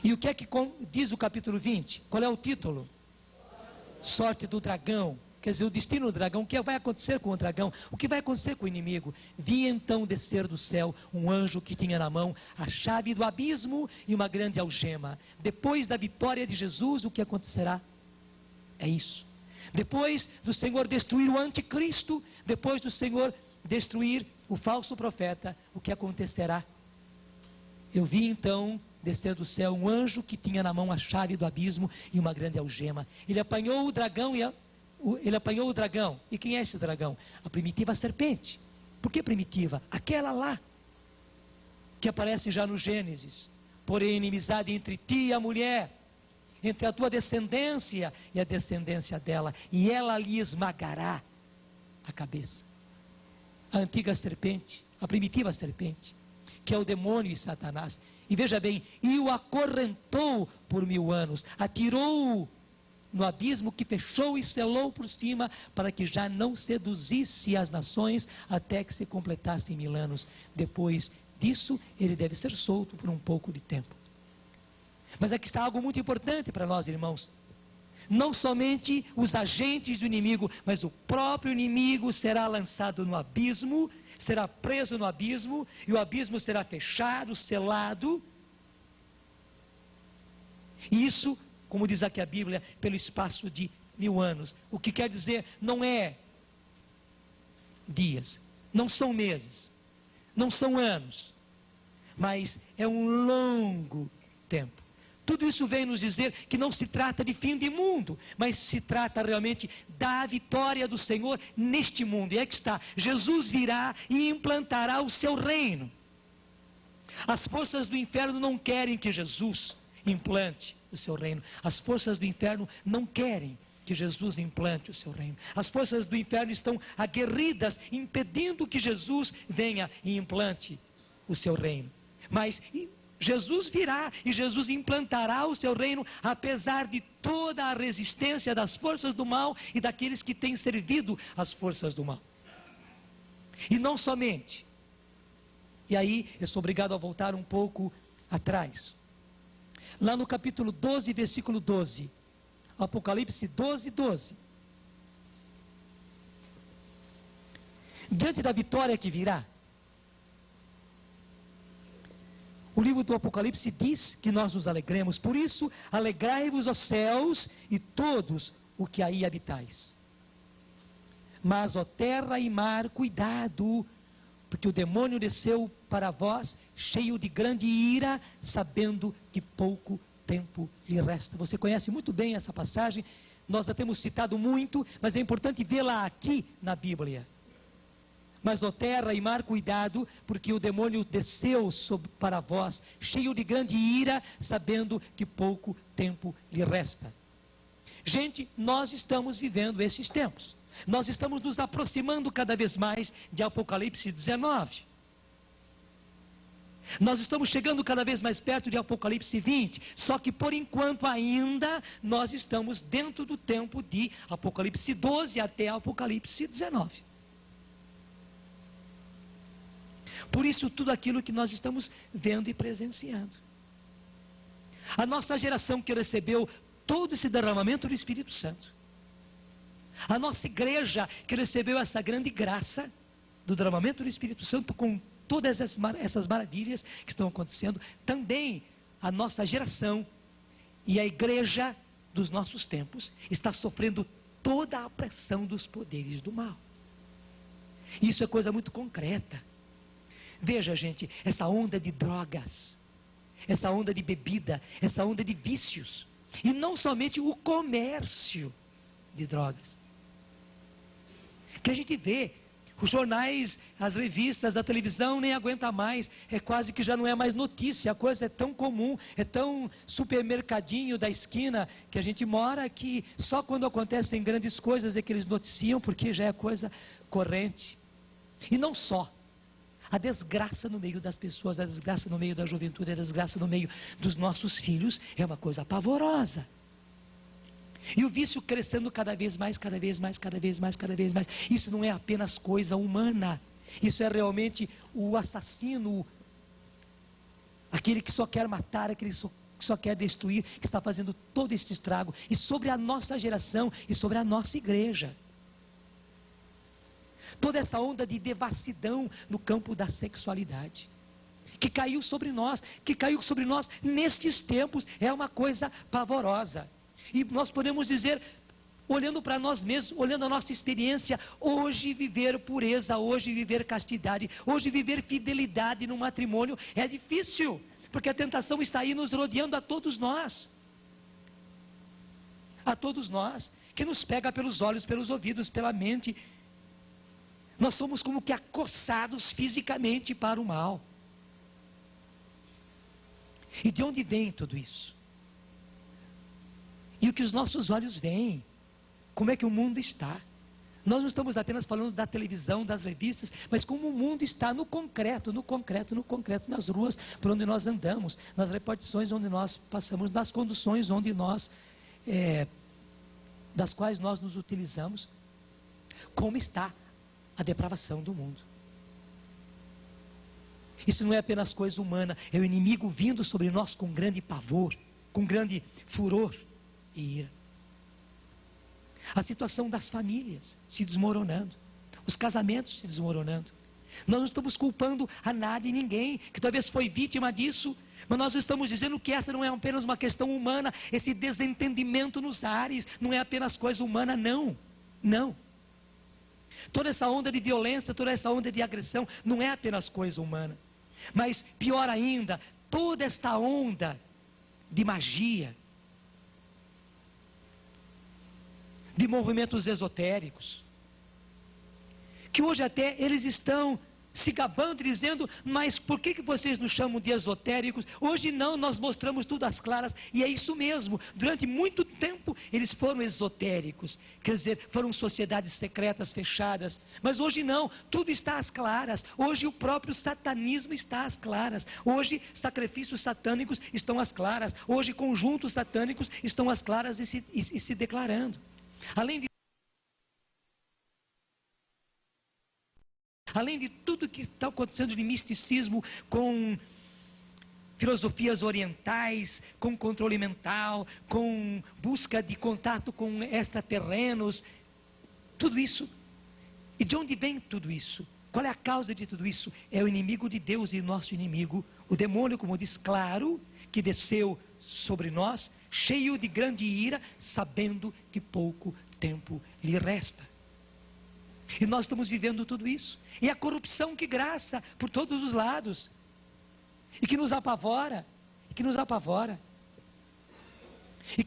E o que é que diz o capítulo 20? Qual é o título? Sorte do dragão. Quer dizer, o destino do dragão. O que vai acontecer com o dragão? O que vai acontecer com o inimigo? Vi então descer do céu um anjo que tinha na mão a chave do abismo e uma grande algema. Depois da vitória de Jesus, o que acontecerá? É isso. Depois do Senhor destruir o anticristo, depois do Senhor destruir o falso profeta, o que acontecerá? Eu vi então descer do céu um anjo que tinha na mão a chave do abismo e uma grande algema. Ele apanhou o dragão E quem é esse dragão? A primitiva serpente. Por que primitiva? Aquela lá, que aparece já no Gênesis. Porém, inimizade entre ti e a mulher, entre a tua descendência e a descendência dela, e ela lhe esmagará a cabeça. A antiga serpente, a primitiva serpente, que é o demônio e Satanás. E veja bem, e o acorrentou por 1000 anos, atirou-o no abismo que fechou e selou por cima, para que já não seduzisse as nações, até que se completassem 1000 anos. Depois disso, ele deve ser solto por um pouco de tempo. Mas aqui está algo muito importante para nós, irmãos. Não somente os agentes do inimigo, mas o próprio inimigo será lançado no abismo, será preso no abismo, e o abismo será fechado, selado. E isso, como diz aqui a Bíblia, pelo espaço de 1000 anos. O que quer dizer, não é dias, não são meses, não são anos, mas é um longo tempo. Tudo isso vem nos dizer que não se trata de fim de mundo, mas se trata realmente da vitória do Senhor neste mundo. E é que está, Jesus virá e implantará o seu reino. As forças do inferno não querem que Jesus implante o seu reino. As forças do inferno não querem que Jesus implante o seu reino. As forças do inferno estão aguerridas, impedindo que Jesus venha e implante o seu reino. Mas Jesus virá e Jesus implantará o seu reino, apesar de toda a resistência das forças do mal e daqueles que têm servido as forças do mal. E não somente. E aí eu sou obrigado a voltar um pouco atrás. Lá no capítulo 12, versículo 12. Apocalipse 12, 12. Diante da vitória que virá, o livro do Apocalipse diz que nós nos alegremos. Por isso, alegrai-vos, ó céus, e todos o que aí habitais. Mas, ó terra e mar, cuidado, porque o demônio desceu para vós, cheio de grande ira, sabendo que pouco tempo lhe resta. Você conhece muito bem essa passagem, nós a temos citado muito, mas é importante vê-la aqui na Bíblia. Mas, ó terra e mar, cuidado, porque o demônio desceu para vós, cheio de grande ira, sabendo que pouco tempo lhe resta. Gente, nós estamos vivendo esses tempos. Nós estamos nos aproximando cada vez mais de Apocalipse 19. Nós estamos chegando cada vez mais perto de Apocalipse 20. Só que por enquanto ainda nós estamos dentro do tempo de Apocalipse 12 até Apocalipse 19. Por isso tudo aquilo que nós estamos vendo e presenciando. A nossa geração que recebeu todo esse derramamento do Espírito Santo. A nossa igreja que recebeu essa grande graça do derramamento do Espírito Santo com todas essas maravilhas que estão acontecendo. Também a nossa geração e a igreja dos nossos tempos está sofrendo toda a pressão dos poderes do mal. Isso é coisa muito concreta. Veja, gente, essa onda de drogas, essa onda de bebida, essa onda de vícios. E não somente o comércio de drogas. Que a gente vê, os jornais, as revistas, a televisão nem aguenta mais. É quase que já não é mais notícia, a coisa é tão comum, é tão supermercadinho da esquina que a gente mora que só quando acontecem grandes coisas é que eles noticiam, porque já é coisa corrente. E não só. A desgraça no meio das pessoas, a desgraça no meio da juventude, a desgraça no meio dos nossos filhos é uma coisa pavorosa. E o vício crescendo cada vez mais, cada vez mais, cada vez mais, cada vez mais. Isso não é apenas coisa humana. Isso é realmente o assassino, aquele que só quer matar, aquele que só quer destruir, que está fazendo todo este estrago. E sobre a nossa geração e sobre a nossa igreja. Toda essa onda de devassidão no campo da sexualidade, que caiu sobre nós nestes tempos, é uma coisa pavorosa. E nós podemos dizer, olhando para nós mesmos, olhando a nossa experiência, hoje viver pureza, hoje viver castidade, hoje viver fidelidade no matrimônio é difícil, porque a tentação está aí nos rodeando a todos nós, que nos pega pelos olhos, pelos ouvidos, pela mente. Nós somos como que acossados fisicamente para o mal. E de onde vem tudo isso? E o que os nossos olhos veem? Como é que o mundo está? Nós não estamos apenas falando da televisão, das revistas, mas como o mundo está no concreto, nas ruas por onde nós andamos, nas repartições onde nós passamos, nas conduções onde das quais nós nos utilizamos. Como está a depravação do mundo? Isso não é apenas coisa humana, é o inimigo vindo sobre nós com grande pavor, com grande furor e ira. A situação das famílias se desmoronando, os casamentos se desmoronando. Nós não estamos culpando a nada e ninguém que talvez foi vítima disso, mas nós estamos dizendo que essa não é apenas uma questão humana, esse desentendimento nos ares não é apenas coisa humana, não. Toda essa onda de violência, toda essa onda de agressão não é apenas coisa humana. Mas pior ainda, toda esta onda de magia, de movimentos esotéricos, que hoje até eles estão se gabando, dizendo, mas por que vocês nos chamam de esotéricos? Hoje não, nós mostramos tudo às claras, e é isso mesmo. Durante muito tempo eles foram esotéricos, quer dizer, foram sociedades secretas, fechadas, mas hoje não, tudo está às claras. Hoje o próprio satanismo está às claras, hoje sacrifícios satânicos estão às claras, hoje conjuntos satânicos estão às claras e se declarando. Além de tudo que está acontecendo de misticismo, com filosofias orientais, com controle mental, com busca de contato com extraterrenos, tudo isso. E de onde vem tudo isso? Qual é a causa de tudo isso? É o inimigo de Deus e nosso inimigo, o demônio, como diz claro, que desceu sobre nós, cheio de grande ira, sabendo que pouco tempo lhe resta. E nós estamos vivendo tudo isso. E a corrupção que graça por todos os lados. E que nos apavora. E que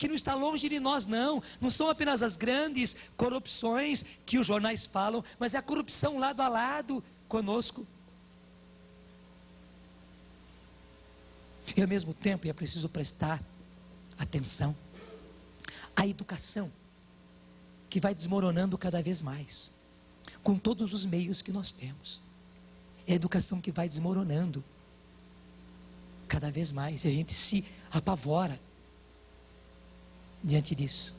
não está longe de nós, não. Não são apenas as grandes corrupções que os jornais falam, mas é a corrupção lado a lado conosco. E ao mesmo tempo é preciso prestar atenção à educação, que vai desmoronando cada vez mais, com todos os meios que nós temos. É a educação que vai desmoronando cada vez mais, e a gente se apavora diante disso.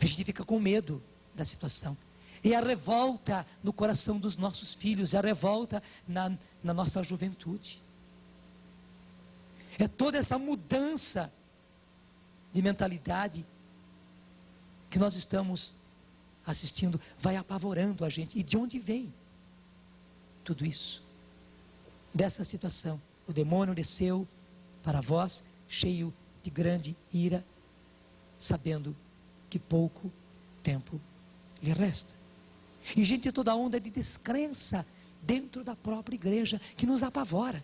A gente fica com medo da situação. E a revolta no coração dos nossos filhos, a revolta na nossa juventude. É toda essa mudança de mentalidade que nós estamos assistindo, vai apavorando a gente. E de onde vem tudo isso? Dessa situação. O demônio desceu para vós, cheio de grande ira, sabendo que pouco tempo lhe resta. E gente, toda onda de descrença dentro da própria igreja, que nos apavora.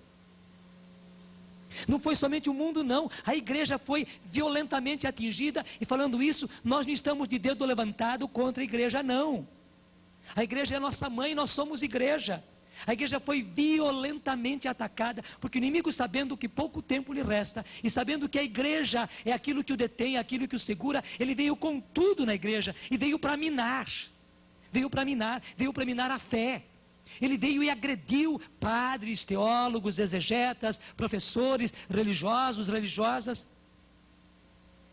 Não foi somente o mundo, não. A igreja foi violentamente atingida. E falando isso, nós não estamos de dedo levantado contra a igreja, não. A igreja é nossa mãe, nós somos igreja. A igreja foi violentamente atacada, porque o inimigo, sabendo que pouco tempo lhe resta, e sabendo que a igreja é aquilo que o detém, aquilo que o segura, ele veio com tudo na igreja, e veio para minar a fé. Ele veio e agrediu padres, teólogos, exegetas, professores, religiosos, religiosas.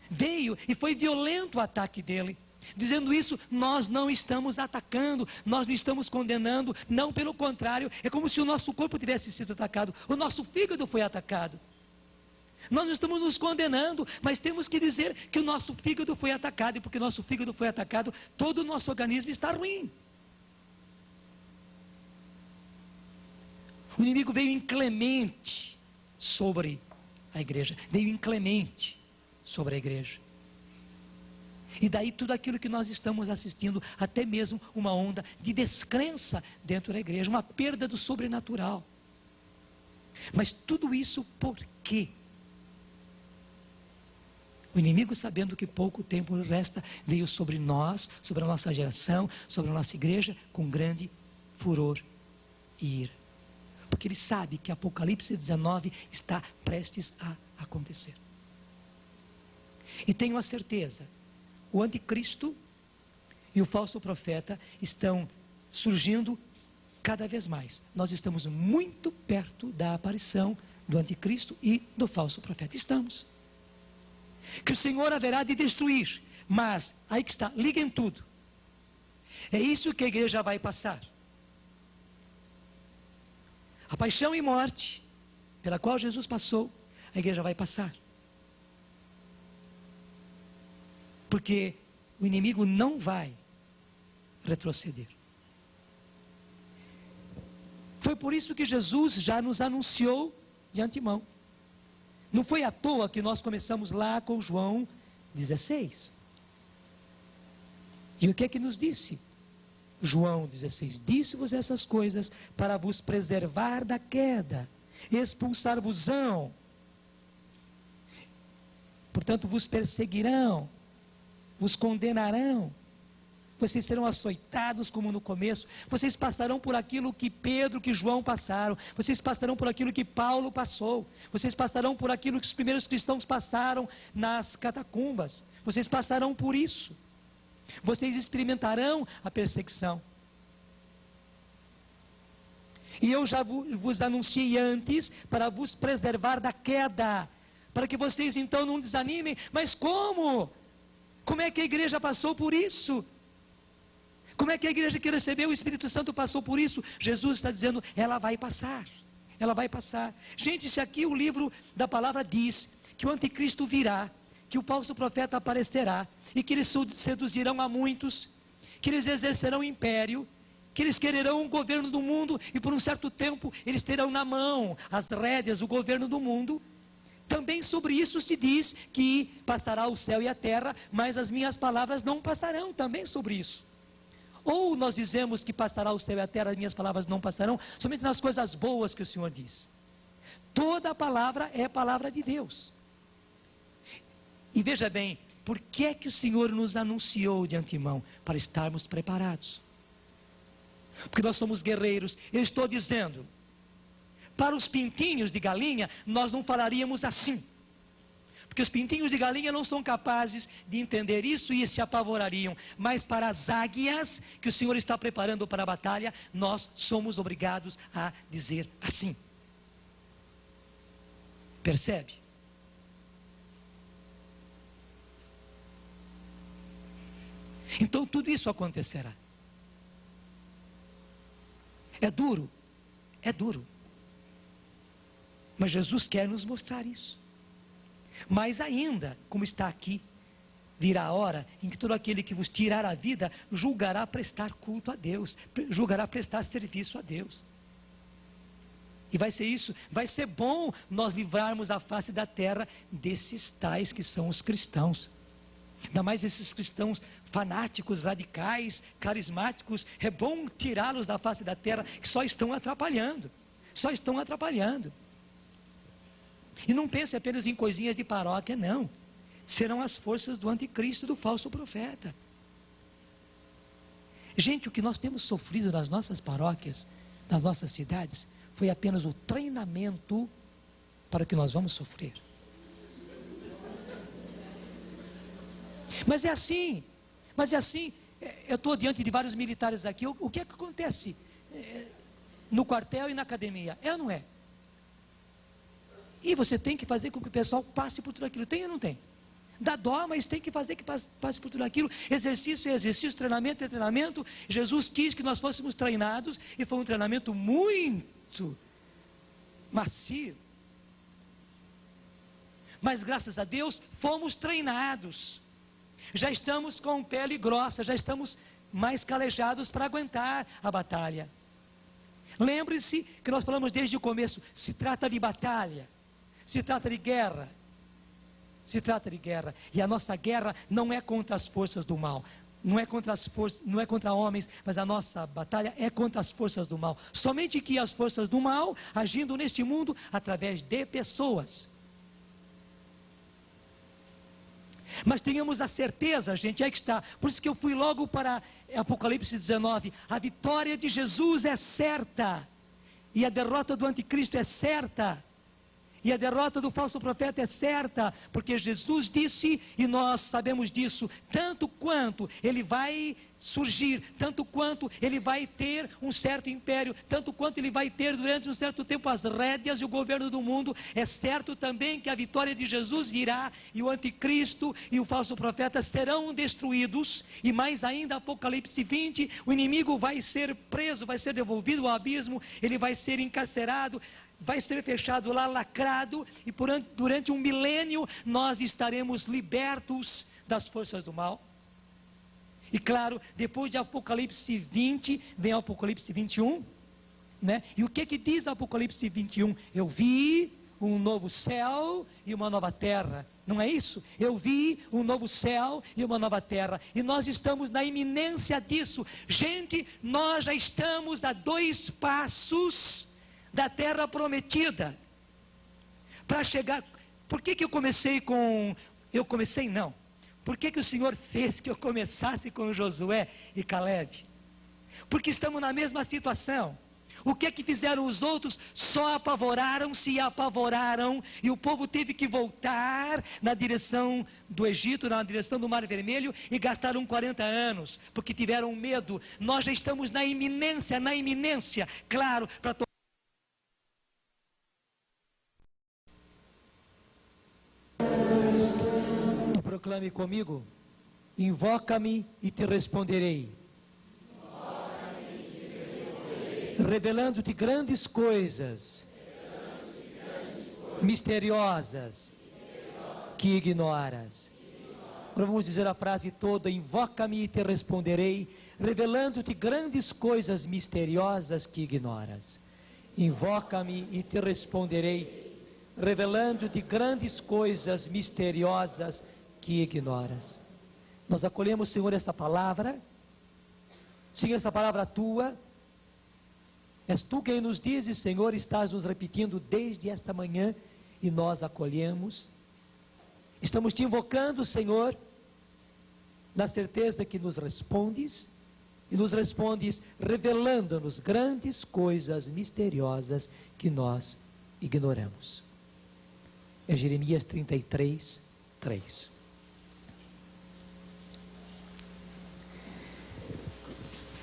Veio e foi violento o ataque dele. Dizendo isso, nós não estamos atacando, nós não estamos condenando, não, pelo contrário, é como se o nosso corpo tivesse sido atacado, o nosso fígado foi atacado. Nós não estamos nos condenando, mas temos que dizer que o nosso fígado foi atacado, e porque o nosso fígado foi atacado, todo o nosso organismo está ruim. O inimigo veio inclemente sobre a igreja, veio inclemente sobre a igreja. E daí tudo aquilo que nós estamos assistindo, até mesmo uma onda de descrença dentro da igreja, uma perda do sobrenatural. Mas tudo isso por quê? O inimigo, sabendo que pouco tempo resta, veio sobre nós, sobre a nossa geração, sobre a nossa igreja, com grande furor e ira. Porque ele sabe que Apocalipse 19 está prestes a acontecer. E tenho a certeza, o anticristo e o falso profeta estão surgindo cada vez mais. Nós estamos muito perto da aparição do anticristo e do falso profeta. Estamos. Que o Senhor haverá de destruir, mas, aí que está, liguem tudo. É isso que a igreja vai passar. A paixão e morte, pela qual Jesus passou, a igreja vai passar. Porque o inimigo não vai retroceder. Foi por isso que Jesus já nos anunciou de antemão. Não foi à toa que nós começamos lá com João 16. E o que é que nos disse? João 16, disse-vos essas coisas para vos preservar da queda, expulsar-vos-ão, portanto vos perseguirão, vos condenarão, vocês serão açoitados como no começo, vocês passarão por aquilo que Pedro, que João passaram, vocês passarão por aquilo que Paulo passou, vocês passarão por aquilo que os primeiros cristãos passaram nas catacumbas, vocês passarão por isso, vocês experimentarão a perseguição. E eu já vos anunciei antes para vos preservar da queda, para que vocês então não desanimem. Mas como? Como é que a igreja passou por isso? Como é que a igreja que recebeu o Espírito Santo passou por isso? Jesus está dizendo, ela vai passar. Ela vai passar. Gente, se aqui o livro da palavra diz que o anticristo virá, que o falso profeta aparecerá, e que eles seduzirão a muitos, que eles exercerão império, que eles quererão o governo do mundo, e por um certo tempo eles terão na mão as rédeas, o governo do mundo. Também sobre isso se diz que passará o céu e a terra, mas as minhas palavras não passarão, também sobre isso. Ou nós dizemos que passará o céu e a terra, as minhas palavras não passarão, somente nas coisas boas que o Senhor diz. Toda a palavra é a palavra de Deus. E veja bem, por que é que o Senhor nos anunciou de antemão? Para estarmos preparados. Porque nós somos guerreiros. Eu estou dizendo, para os pintinhos de galinha, nós não falaríamos assim. Porque os pintinhos de galinha não são capazes de entender isso e se apavorariam. Mas para as águias que o Senhor está preparando para a batalha, nós somos obrigados a dizer assim. Percebe? Então tudo isso acontecerá. É duro, é duro. Mas Jesus quer nos mostrar isso. Mais ainda, como está aqui, virá a hora em que todo aquele que vos tirar a vida julgará prestar culto a Deus, julgará prestar serviço a Deus. E vai ser isso, vai ser bom nós livrarmos a face da terra desses tais que são os cristãos. Ainda mais esses cristãos fanáticos, radicais, carismáticos, é bom tirá-los da face da terra, que só estão atrapalhando, só estão atrapalhando. E não pense apenas em coisinhas de paróquia, não. Serão as forças do anticristo, do falso profeta. Gente, o que nós temos sofrido nas nossas paróquias, nas nossas cidades, foi apenas o treinamento para o que nós vamos sofrer. Mas é assim, eu estou diante de vários militares aqui, o que é que acontece no quartel e na academia? É ou não é? E você tem que fazer com que o pessoal passe por tudo aquilo, tem ou não tem? Dá dó, mas tem que fazer que passe por tudo aquilo. Exercício é exercício, treinamento é treinamento. Jesus quis que nós fôssemos treinados e foi um treinamento muito macio. Mas graças a Deus fomos treinados. Já estamos com pele grossa, já estamos mais calejados para aguentar a batalha. Lembre-se que nós falamos desde o começo, se trata de batalha, se trata de guerra. Se trata de guerra, e a nossa guerra não é contra as forças do mal, não é contra as forças, não é contra homens, mas a nossa batalha é contra as forças do mal. Somente que as forças do mal agindo neste mundo através de pessoas. Mas tenhamos a certeza, gente, aí que está. Por isso que eu fui logo para Apocalipse 19. A vitória de Jesus é certa, e a derrota do anticristo é certa. E a derrota do falso profeta é certa, porque Jesus disse, e nós sabemos disso, tanto quanto ele vai surgir, tanto quanto ele vai ter um certo império, tanto quanto ele vai ter durante um certo tempo as rédeas e o governo do mundo, é certo também que a vitória de Jesus virá, e o anticristo e o falso profeta serão destruídos, e mais ainda, Apocalipse 20, o inimigo vai ser preso, vai ser devolvido ao abismo, ele vai ser encarcerado, vai ser fechado lá, lacrado, e durante um milênio nós estaremos libertos das forças do mal. E claro, depois de Apocalipse 20, vem Apocalipse 21, né? E o que diz Apocalipse 21? Eu vi um novo céu e uma nova terra. Não é isso? Eu vi um novo céu e uma nova terra. E nós estamos na iminência disso. Gente, nós já estamos a 2 passos da terra prometida, para chegar. Por que eu comecei com, por que o Senhor fez que eu começasse com Josué e Caleb? Porque estamos na mesma situação. O que fizeram os outros? Só apavoraram-se e apavoraram, e o povo teve que voltar na direção do Egito, na direção do Mar Vermelho, e gastaram 40 anos, porque tiveram medo. Nós já estamos na iminência, claro, para proclame comigo: invoca-me e te responderei, revelando-te grandes coisas, misteriosas, que ignoras. Agora vamos dizer a frase toda: invoca-me e te responderei, revelando-te grandes coisas misteriosas que ignoras. Invoca-me e te responderei, revelando-te grandes coisas misteriosas que ignoras. Nós acolhemos, Senhor, essa palavra. Sim, essa palavra tua. És tu quem nos dizes, Senhor, estás nos repetindo desde esta manhã, e nós acolhemos. Estamos te invocando, Senhor, na certeza que nos respondes, e nos respondes revelando-nos grandes coisas misteriosas que nós ignoramos. É Jeremias 33, 3.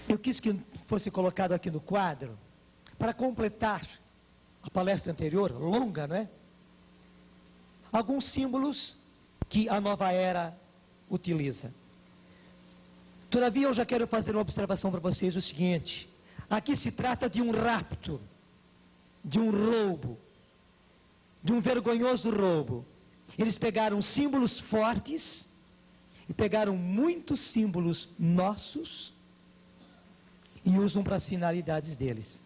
Eu quis que fosse colocado aqui no quadro, para completar a palestra anterior, longa, não é? Alguns símbolos que a nova era utiliza. Todavia, eu já quero fazer uma observação para vocês, o seguinte: aqui se trata de um rapto, de um roubo, de um vergonhoso roubo. Eles pegaram símbolos fortes, e pegaram muitos símbolos nossos, e usam para as finalidades deles.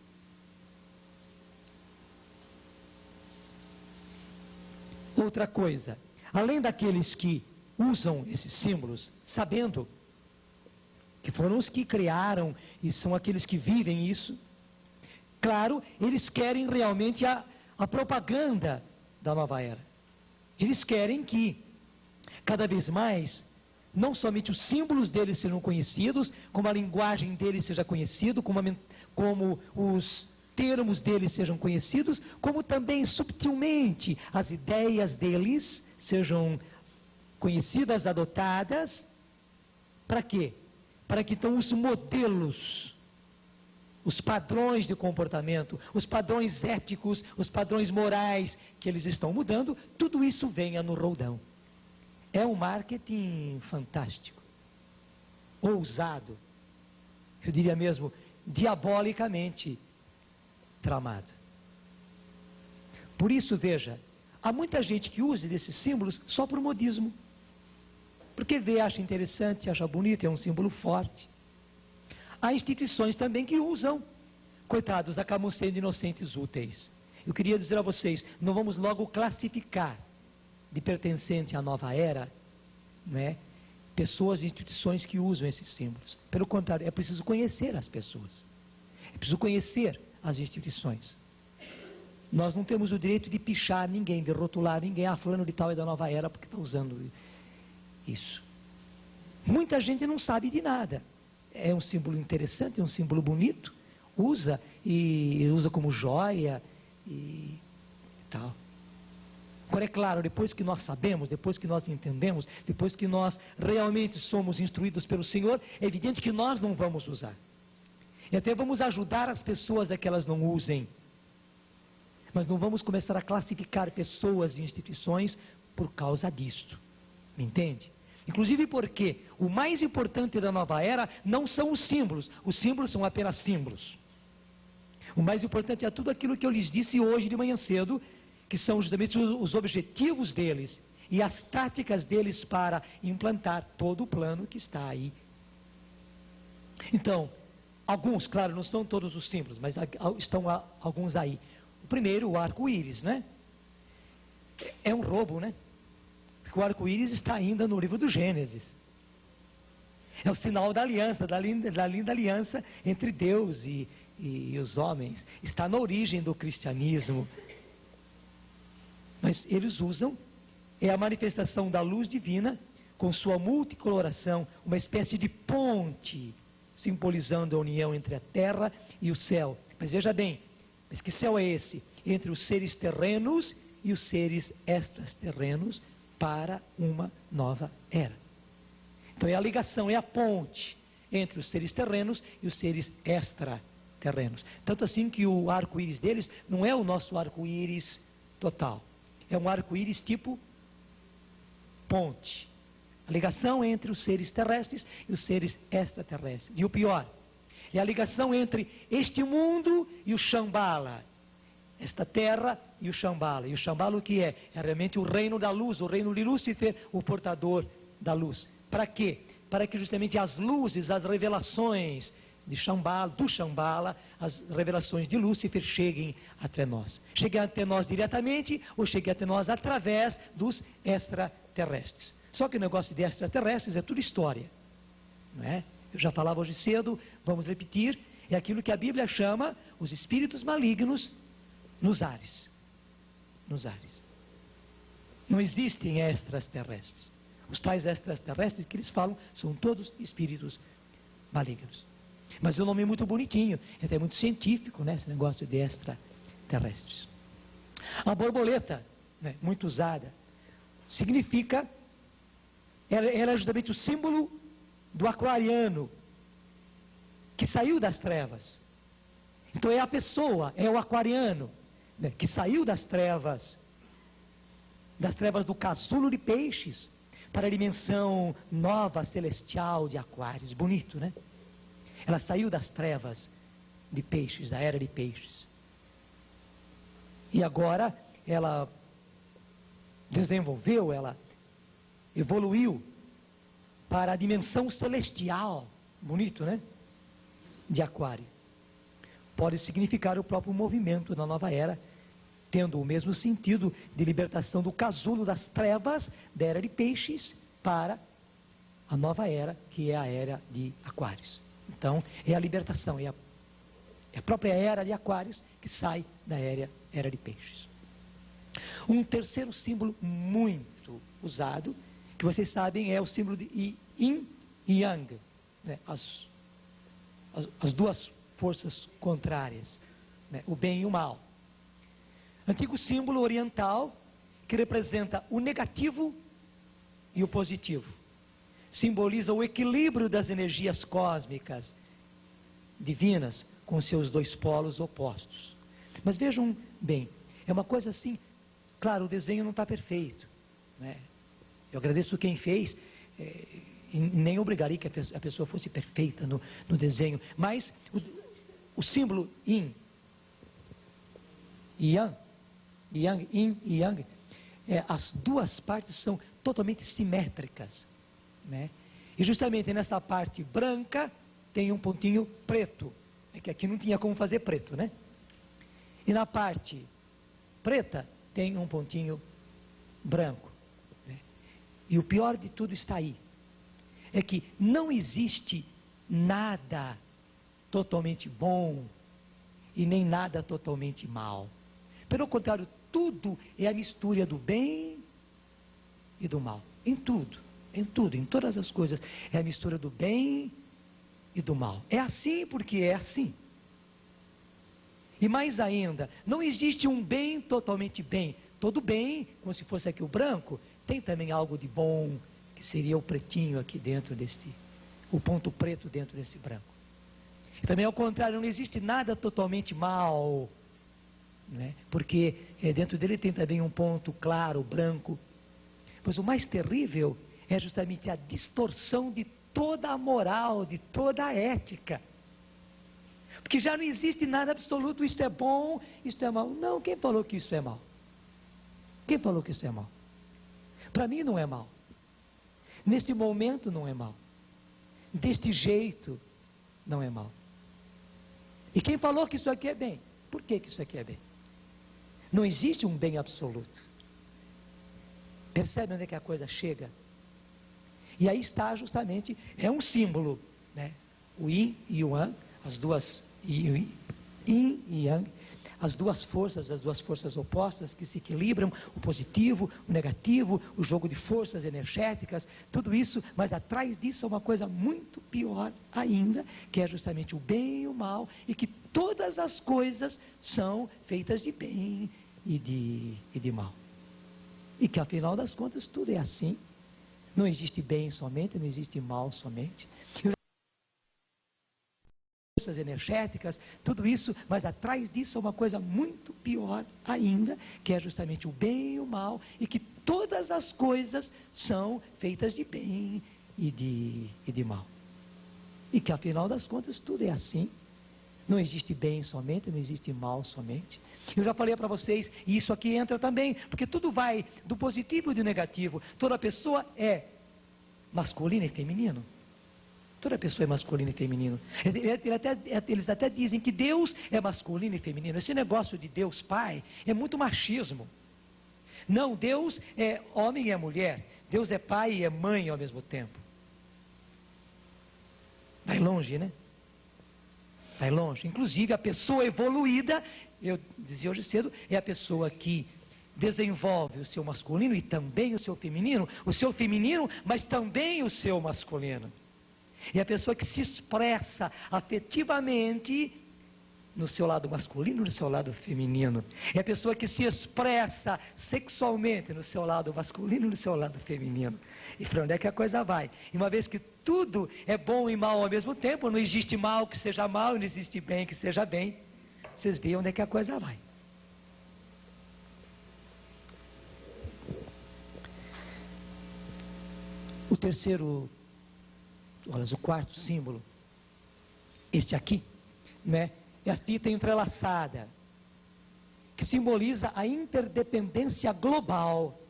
Outra coisa, além daqueles que usam esses símbolos, sabendo que foram os que criaram e são aqueles que vivem isso, claro, eles querem realmente a propaganda da nova era. Eles querem que, cada vez mais, não somente os símbolos deles sejam conhecidos, como a linguagem deles seja conhecida, como os termos deles sejam conhecidos, como também subtilmente as ideias deles sejam conhecidas, adotadas. Para quê? Para que então os modelos, os padrões de comportamento, os padrões éticos, os padrões morais que eles estão mudando, tudo isso venha no roldão. É um marketing fantástico, ousado, eu diria mesmo, diabolicamente tramado. Por isso, veja, há muita gente que usa desses símbolos só por modismo. Porque vê, acha interessante, acha bonito, é um símbolo forte. Há instituições também que usam. Coitados, acabam sendo inocentes úteis. Eu queria dizer a vocês, não vamos logo classificar de pertencente à nova era, né, pessoas e instituições que usam esses símbolos. Pelo contrário, é preciso conhecer as pessoas. É preciso conhecer as instituições. Nós não temos o direito de pichar ninguém, de rotular ninguém. Ah, fulano de tal é da nova era porque está usando isso. Muita gente não sabe de nada. É um símbolo interessante, é um símbolo bonito. Usa como joia e tal. Agora, é claro, depois que nós sabemos, depois que nós entendemos, depois que nós realmente somos instruídos pelo Senhor, é evidente que nós não vamos usar. E até vamos ajudar as pessoas a que elas não usem. Mas não vamos começar a classificar pessoas e instituições por causa disto. Me entende? Inclusive porque o mais importante da nova era não são os símbolos são apenas símbolos. O mais importante é tudo aquilo que eu lhes disse hoje de manhã cedo, que são justamente os objetivos deles e as táticas deles para implantar todo o plano que está aí. Então, alguns, claro, não são todos os símbolos, mas estão alguns aí. O primeiro, o arco-íris, né? É um roubo, né? Porque o arco-íris está ainda no livro do Gênesis. É o sinal da aliança, da linda aliança entre Deus e os homens. Está na origem do cristianismo. Mas eles usam, é a manifestação da luz divina, com sua multicoloração, uma espécie de ponte, simbolizando a união entre a terra e o céu. Mas veja bem, mas que céu é esse? Entre os seres terrenos e os seres extraterrenos para uma nova era. Então é a ligação, é a ponte entre os seres terrenos e os seres extraterrenos. Tanto assim que o arco-íris deles não é o nosso arco-íris total. É um arco-íris tipo ponte. A ligação entre os seres terrestres e os seres extraterrestres. E o pior, é a ligação entre este mundo e o Shambhala. Esta terra e o Shambhala. E o Shambhala o que é? É realmente o reino da luz, o reino de Lúcifer, o portador da luz. Para quê? Para que justamente as luzes, as revelações de Shambhala, do Shambhala, as revelações de Lúcifer cheguem até nós. Cheguem até nós diretamente ou cheguem até nós através dos extraterrestres. Só que o negócio de extraterrestres é tudo história, não é? Eu já falava hoje cedo, vamos repetir, é aquilo que a Bíblia chama os espíritos malignos nos ares. Nos ares. Não existem extraterrestres. Os tais extraterrestres que eles falam são todos espíritos malignos. Mas é um nome muito bonitinho, é até muito científico, né, esse negócio de extraterrestres. A borboleta, né, muito usada, significa, ela é justamente o símbolo do aquariano, que saiu das trevas. Então é a pessoa, é o aquariano, né, que saiu das trevas do casulo de peixes, para a dimensão nova, celestial de aquários. Bonito, né? Ela saiu das trevas de peixes, da era de peixes. E agora ela desenvolveu, ela evoluiu para a dimensão celestial, bonito, né? De aquário. Pode significar o próprio movimento da nova era, tendo o mesmo sentido de libertação do casulo das trevas, da era de peixes, para a nova era, que é a era de aquários. Então, é a libertação, é a própria era de aquários que sai da era de peixes. Um terceiro símbolo muito usado, que vocês sabem, é o símbolo de Yin e Yang, né? As duas forças contrárias, né? O bem e o mal. Antigo símbolo oriental que representa o negativo e o positivo. Simboliza o equilíbrio das energias cósmicas divinas com seus dois polos opostos. Mas vejam bem, é uma coisa assim, claro, o desenho não está perfeito, né? Eu agradeço quem fez, e nem obrigaria que a pessoa fosse perfeita no desenho, mas o símbolo yin e yang, yin e yang, as duas partes são totalmente simétricas, né? E justamente nessa parte branca tem um pontinho preto, é que aqui não tinha como fazer preto, né? E na parte preta tem um pontinho branco, né? E o pior de tudo está aí, é que não existe nada totalmente bom e nem nada totalmente mal. Pelo contrário, tudo é a mistura do bem e do mal. Em tudo, em todas as coisas, é a mistura do bem e do mal. É assim porque é assim. E mais ainda, não existe um bem totalmente bem. Todo bem, como se fosse aqui o branco, tem também algo de bom, que seria o pretinho aqui dentro o ponto preto dentro desse branco. E também ao contrário, não existe nada totalmente mal, né? Porque dentro dele tem também um ponto claro, branco. Pois o mais terrível é justamente a distorção de toda a moral, de toda a ética. Porque já não existe nada absoluto, isto é bom, isto é mal. Não, quem falou que isso é mal? Quem falou que isso é mal? Para mim não é mal. Nesse momento não é mal. Deste jeito não é mal. E quem falou que isso aqui é bem? Por que isso aqui é bem? Não existe um bem absoluto. Percebe onde é que a coisa chega? E aí está justamente, é um símbolo, né? O yin e o yang, as duas, yin e yang, as duas forças opostas que se equilibram, o positivo, o negativo, o jogo de forças energéticas, tudo isso, mas atrás disso é uma coisa muito pior ainda, que é justamente o bem e o mal, e que todas as coisas são feitas de bem e de mal. E que afinal das contas tudo é assim. Não existe bem somente, não existe mal somente. Forças energéticas, tudo isso, mas atrás disso é uma coisa muito pior ainda, que é justamente o bem e o mal, e que todas as coisas são feitas de bem e de mal. E que afinal das contas tudo é assim. Não existe bem somente, não existe mal somente. Eu já falei para vocês, e isso aqui entra também, porque tudo vai do positivo e do negativo. Toda pessoa é masculina e feminino. Toda pessoa é masculino e feminino. Eles até dizem que Deus é masculino e feminino. Esse negócio de Deus Pai é muito machismo. Não, Deus é homem e é mulher. Deus é pai e é mãe ao mesmo tempo. Vai longe, né? Vai longe. Inclusive a pessoa evoluída, eu dizia hoje cedo, é a pessoa que desenvolve o seu masculino e também o seu feminino, mas também o seu masculino. É a pessoa que se expressa afetivamente no seu lado masculino e no seu lado feminino. É a pessoa que se expressa sexualmente no seu lado masculino e no seu lado feminino. E para onde é que a coisa vai? E uma vez que tudo é bom e mal ao mesmo tempo, não existe mal que seja mal, não existe bem que seja bem, vocês veem onde é que a coisa vai. O quarto símbolo, este aqui, né, é a fita entrelaçada, que simboliza a interdependência global,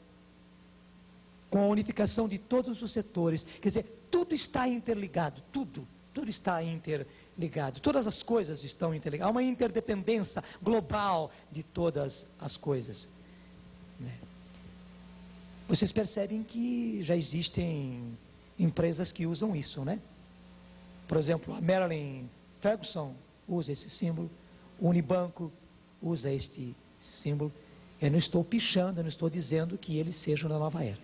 com a unificação de todos os setores. Quer dizer, tudo está interligado, tudo está interligado, todas as coisas estão interligadas. Há uma interdependência global de todas as coisas, né? Vocês percebem que já existem empresas que usam isso, né? Por exemplo, a Marilyn Ferguson usa esse símbolo, o Unibanco usa este símbolo. Eu não estou pichando, eu não estou dizendo que eles sejam da nova era.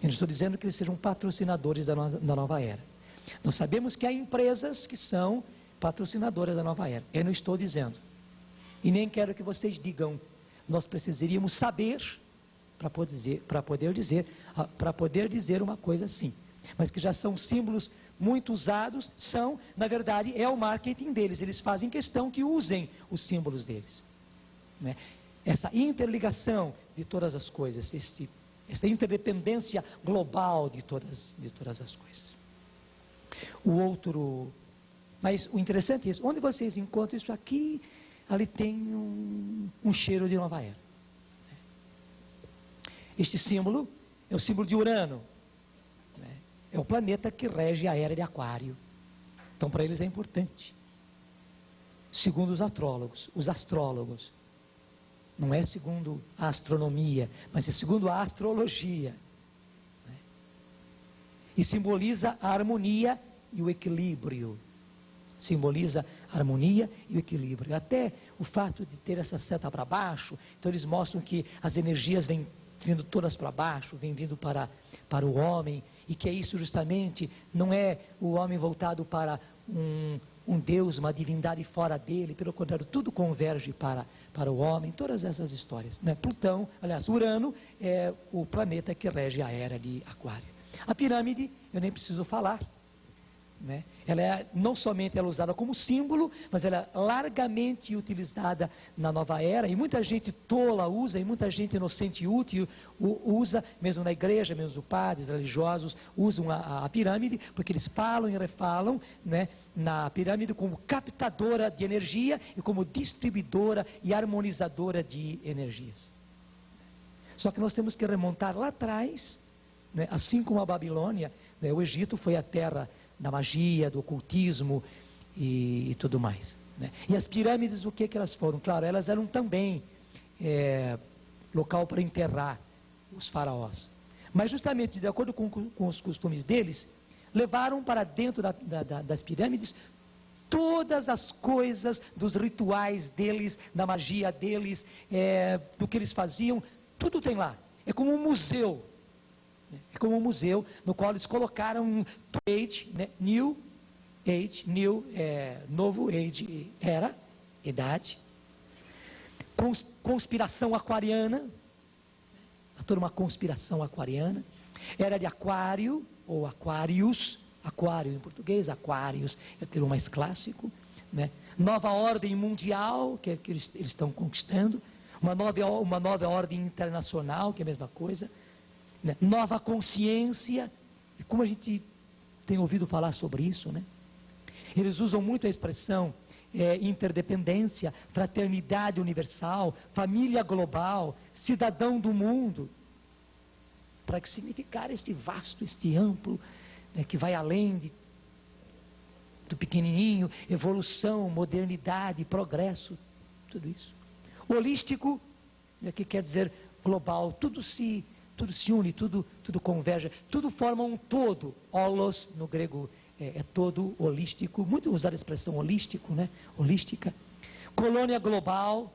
Eu não estou dizendo que eles sejam patrocinadores da nova era. Nós sabemos que há empresas que são patrocinadoras da nova era. Eu não estou dizendo. E nem quero que vocês digam. Nós precisaríamos saber para poder dizer uma coisa assim. Mas que já são símbolos muito usados, na verdade, é o marketing deles. Eles fazem questão que usem os símbolos deles, né? Essa interligação de todas as coisas, essa interdependência global de todas as coisas. O outro, mas o interessante é isso, onde vocês encontram isso aqui, ali tem um cheiro de nova era. Este símbolo é o símbolo de Urano, né? É o planeta que rege a era de Aquário. Então, para eles é importante. Segundo os astrólogos, não é segundo a astronomia, mas é segundo a astrologia, né? E simboliza a harmonia e o equilíbrio. Simboliza a harmonia e o equilíbrio. Até o fato de ter essa seta para baixo, então eles mostram que as energias vêm vindo todas para baixo, vêm vindo para o homem, e que é isso justamente, não é o homem voltado para um Deus, uma divindade fora dele, pelo contrário, tudo converge para o homem, todas essas histórias, né? Plutão, aliás, Urano é o planeta que rege a era de Aquário. A pirâmide, eu nem preciso falar, né? Ela não somente ela é usada como símbolo, mas ela é largamente utilizada na nova era, e muita gente tola usa, e muita gente inocente e útil usa, mesmo na igreja, mesmo os padres religiosos usam a pirâmide, porque eles falam e refalam, né, na pirâmide como captadora de energia e como distribuidora e harmonizadora de energias. Só que nós temos que remontar lá atrás, né, assim como a Babilônia, né, o Egito foi a terra da magia, do ocultismo e tudo mais, né? E as pirâmides, o que elas foram? Claro, elas eram também local para enterrar os faraós, mas justamente de acordo com os costumes deles, levaram para dentro das pirâmides todas as coisas dos rituais deles, da magia deles, do que eles faziam, tudo tem lá. É como um museu. É como um museu no qual eles colocaram age, né? New age, novo age, era, idade, conspiração aquariana, toda uma conspiração aquariana, era de Aquário, ou Aquários, Aquário em português, Aquários é o termo mais clássico, né? Nova ordem mundial, que eles estão conquistando, uma nova ordem internacional, que é a mesma coisa, né? Nova consciência, e como a gente tem ouvido falar sobre isso, né? Eles usam muito a expressão interdependência, fraternidade universal, família global, cidadão do mundo, para que significar este vasto, este amplo, né, que vai além do pequenininho, evolução, modernidade, progresso, tudo isso. Holístico, né, que quer dizer global, tudo se une, tudo converge, tudo forma um todo. Holos, no grego, é todo, holístico, muito usar a expressão holístico, né? Holística. Colônia global.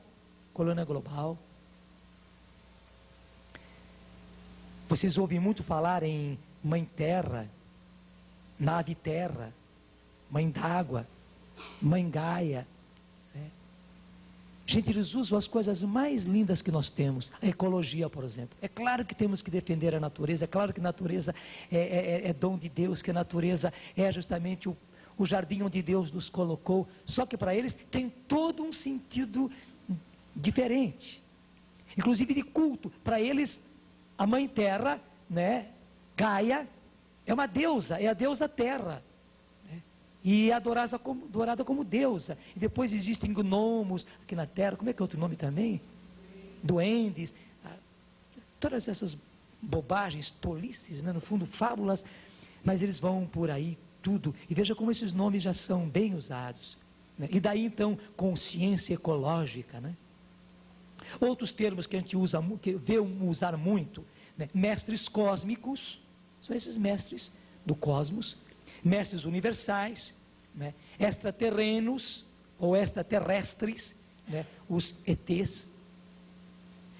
Vocês ouvem muito falar em mãe terra, nave terra, mãe d'água, mãe Gaia, né? Gente, eles usam as coisas mais lindas que nós temos. A ecologia, por exemplo. É claro que temos que defender a natureza, é claro que a natureza é dom de Deus, que a natureza é justamente o jardim onde Deus nos colocou. Só que para eles tem todo um sentido diferente, inclusive de culto. Para eles, a mãe terra, né, Gaia, é uma deusa, é a deusa terra. E é adorada como deusa. E depois existem gnomos aqui na terra. Como é que é outro nome também? Duendes. Todas essas bobagens, tolices, né? No fundo, fábulas. Mas eles vão por aí tudo. E veja como esses nomes já são bem usados, né? E daí então, consciência ecológica, né? Outros termos que a gente usa, que vê usar muito, né? Mestres cósmicos. São esses mestres do cosmos. Mestres universais, né? Extraterrenos ou extraterrestres, né? Os ETs,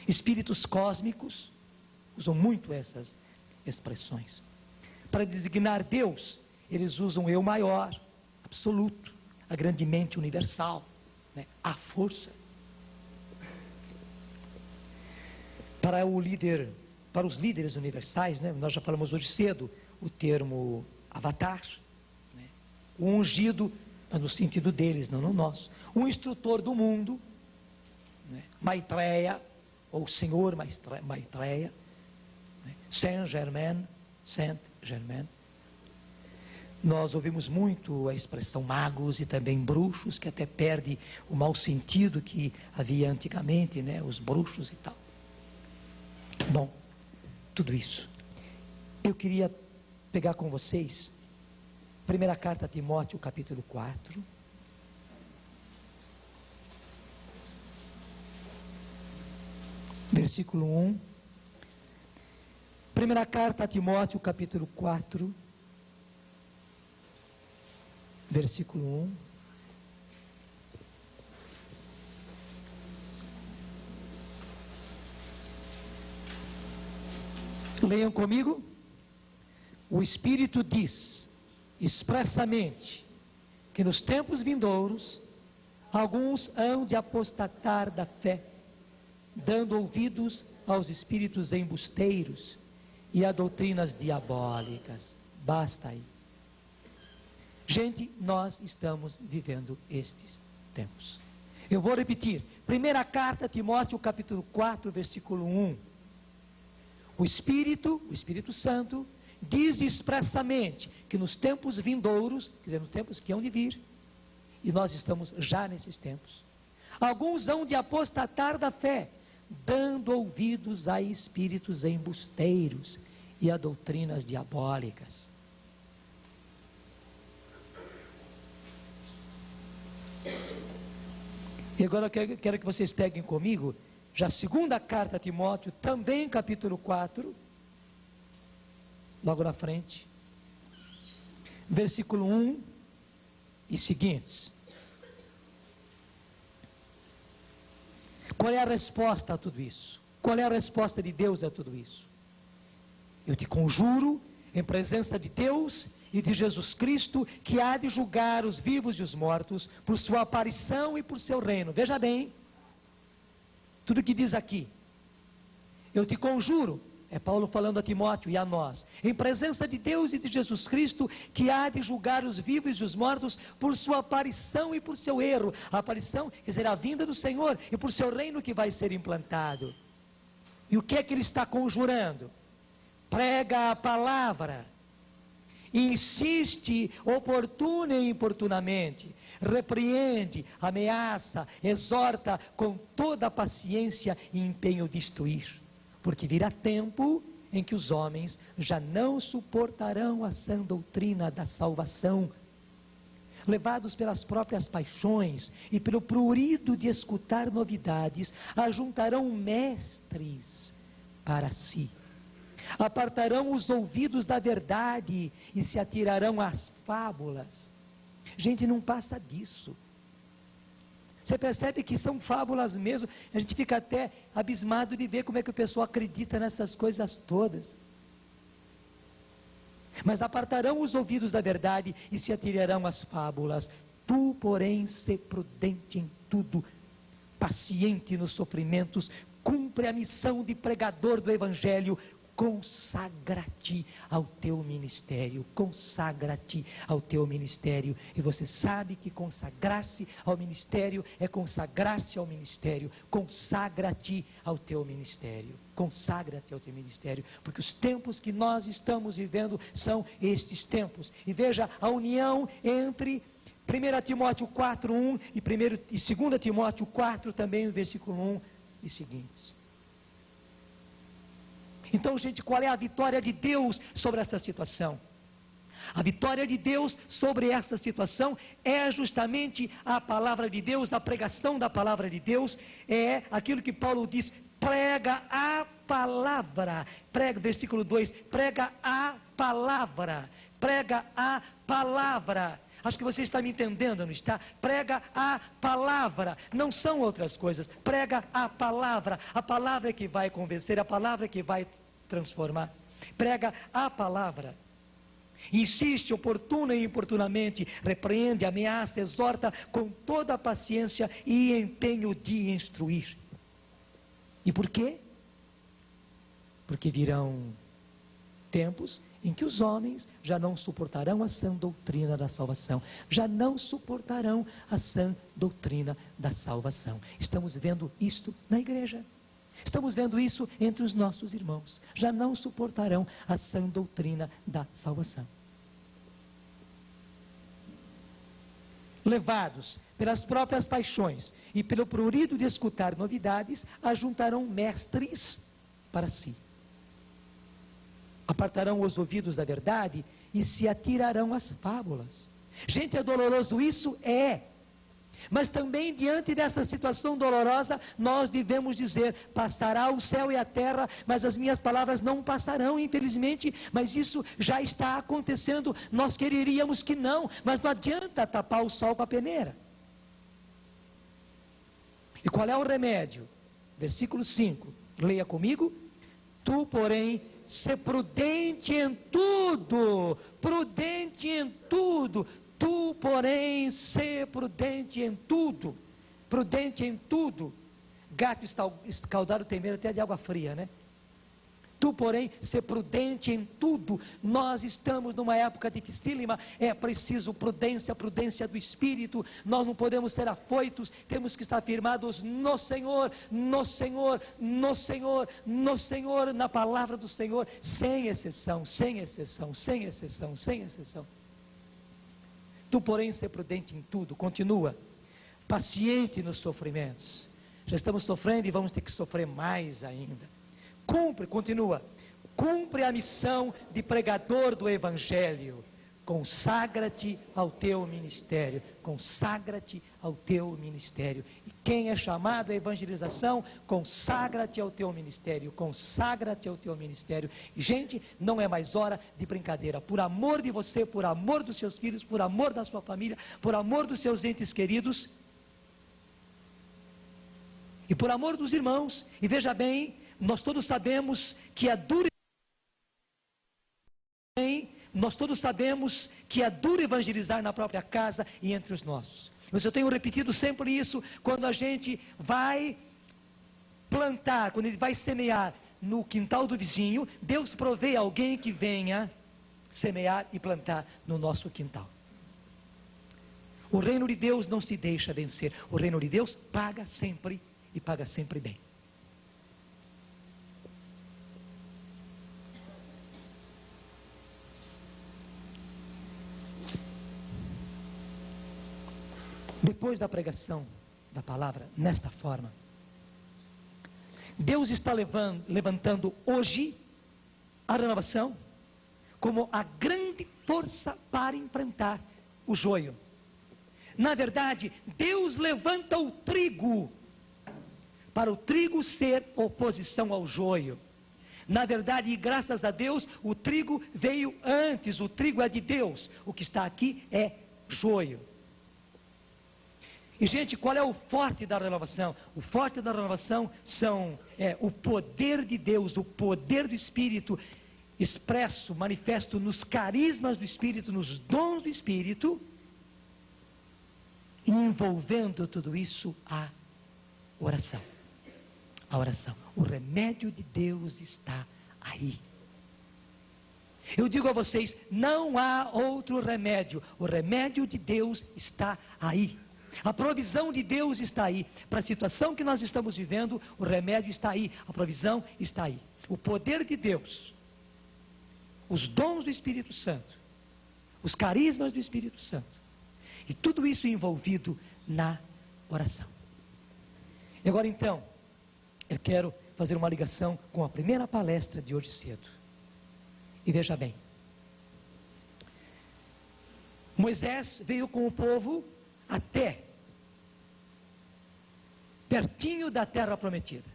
espíritos cósmicos, usam muito essas expressões. Para designar Deus, eles usam eu maior, absoluto, a grande mente universal, né? A força. Para os líderes universais, né? Nós já falamos hoje cedo o termo avatar, né? O ungido, mas no sentido deles, não no nosso. O instrutor do mundo, né? Maitreya, ou Senhor Maitreya, Saint-Germain. Nós ouvimos muito a expressão magos e também bruxos, que até perde o mau sentido que havia antigamente, né? Os bruxos e tal. Bom, tudo isso. Eu queria pegar com vocês, primeira carta a Timóteo, capítulo 4. Versículo 1. Primeira carta a Timóteo, capítulo 4. Versículo 1. Leiam comigo. O Espírito diz expressamente que nos tempos vindouros alguns hão de apostatar da fé, dando ouvidos aos espíritos embusteiros e a doutrinas diabólicas. Basta aí. Gente, nós estamos vivendo estes tempos. Eu vou repetir. Primeira carta a Timóteo, capítulo 4, versículo 1. O Espírito Santo, diz expressamente que nos tempos vindouros, quer dizer, nos tempos que hão de vir, e nós estamos já nesses tempos, alguns hão de apostatar da fé, dando ouvidos a espíritos embusteiros e a doutrinas diabólicas. E agora eu quero que vocês peguem comigo, já a segunda carta a Timóteo, também capítulo 4, logo na frente, versículo 1 e seguintes. Qual é a resposta a tudo isso? Qual é a resposta de Deus a tudo isso? Eu te conjuro, em presença de Deus e de Jesus Cristo, que há de julgar os vivos e os mortos, por sua aparição e por seu reino. Veja bem, tudo que diz aqui. Eu te conjuro, é Paulo falando a Timóteo e a nós, em presença de Deus e de Jesus Cristo, que há de julgar os vivos e os mortos por sua aparição e por seu erro. A aparição, quer dizer, a vinda do Senhor, e por seu reino que vai ser implantado. E o que é que ele está conjurando? Prega a palavra, insiste oportuna e importunamente, repreende, ameaça, exorta com toda a paciência e empenho de instruir. Porque virá tempo em que os homens já não suportarão a sã doutrina da salvação, levados pelas próprias paixões e pelo prurido de escutar novidades, ajuntarão mestres para si, apartarão os ouvidos da verdade e se atirarão às fábulas. Gente, não passa disso. Você percebe que são fábulas mesmo. A gente fica até abismado de ver como é que o pessoal acredita nessas coisas todas. Mas apartarão os ouvidos da verdade e se atirarão às fábulas. Tu, porém, sê prudente em tudo, paciente nos sofrimentos, cumpre a missão de pregador do Evangelho, consagra-te ao teu ministério, consagra-te ao teu ministério. E você sabe que consagrar-se ao ministério é consagrar-se ao ministério. Consagra-te ao teu ministério, consagra-te ao teu ministério, porque os tempos que nós estamos vivendo são estes tempos. E veja a união entre 1 Timóteo 4:1 e 2 Timóteo 4 também, o versículo 1 e seguintes. Então, gente, qual é a vitória de Deus sobre essa situação? A vitória de Deus sobre essa situação é justamente a palavra de Deus, a pregação da palavra de Deus, é aquilo que Paulo diz, prega a palavra, prega, versículo 2, prega a palavra, prega a palavra. Acho que você está me entendendo, não está? Prega a palavra, não são outras coisas, prega a palavra é que vai convencer, a palavra é que vai transformar. Prega a palavra, insiste oportuna e importunamente, repreende, ameaça, exorta com toda a paciência e empenho de instruir. E por quê? Porque virão tempos em que os homens já não suportarão a sã doutrina da salvação, já não suportarão a sã doutrina da salvação. Estamos vendo isto na igreja. Estamos vendo isso entre os nossos irmãos. Já não suportarão a sã doutrina da salvação. Levados pelas próprias paixões e pelo prurido de escutar novidades, ajuntarão mestres para si. Apartarão os ouvidos da verdade e se atirarão às fábulas. Gente, é doloroso isso? É. Mas também diante dessa situação dolorosa, nós devemos dizer, passará o céu e a terra, mas as minhas palavras não passarão, infelizmente, mas isso já está acontecendo. Nós quereríamos que não, mas não adianta tapar o sol com a peneira. E qual é o remédio? Versículo 5, leia comigo. Tu, porém, sê prudente em tudo, prudente em tudo. Tu, porém, sê prudente em tudo, prudente em tudo. Gato escaldado tem medo até de água fria, né? Tu, porém, sê prudente em tudo. Nós estamos numa época dificílima, é preciso prudência, prudência do Espírito. Nós não podemos ser afoitos, temos que estar firmados no Senhor, no Senhor, no Senhor, no Senhor, na palavra do Senhor, sem exceção, sem exceção, sem exceção, sem exceção. Tu, porém, ser prudente em tudo, continua, paciente nos sofrimentos. Já estamos sofrendo e vamos ter que sofrer mais ainda. Cumpre, continua, cumpre a missão de pregador do Evangelho. Consagra-te ao teu ministério, consagra-te ao teu ministério. E quem é chamado à evangelização, consagra-te ao teu ministério, consagra-te ao teu ministério. E, gente, não é mais hora de brincadeira. Por amor de você, por amor dos seus filhos, por amor da sua família, por amor dos seus entes queridos, e por amor dos irmãos. E veja bem, nós todos sabemos que é duro evangelizar na própria casa e entre os nossos. Mas eu tenho repetido sempre isso, quando a gente vai plantar, quando ele vai semear no quintal do vizinho, Deus provê alguém que venha semear e plantar no nosso quintal. O reino de Deus não se deixa vencer, o reino de Deus paga sempre e paga sempre bem. Depois da pregação da palavra, nesta forma, Deus está levantando hoje a renovação como a grande força para enfrentar o joio. Na verdade, Deus levanta o trigo, para o trigo ser oposição ao joio. Na verdade, e graças a Deus, o trigo veio antes, o trigo é de Deus, o que está aqui é joio. E, gente, qual é o forte da renovação? O forte da renovação é o poder de Deus, o poder do Espírito, expresso, manifesto nos carismas do Espírito, nos dons do Espírito, e envolvendo tudo isso a oração. A oração. O remédio de Deus está aí. Eu digo a vocês, não há outro remédio. O remédio de Deus está aí. A provisão de Deus está aí. Para a situação que nós estamos vivendo, o remédio está aí. A provisão está aí. O poder de Deus, os dons do Espírito Santo, os carismas do Espírito Santo, e tudo isso envolvido na oração. E agora então, eu quero fazer uma ligação com a primeira palestra de hoje cedo. E veja bem, Moisés veio com o povo até pertinho da terra prometida.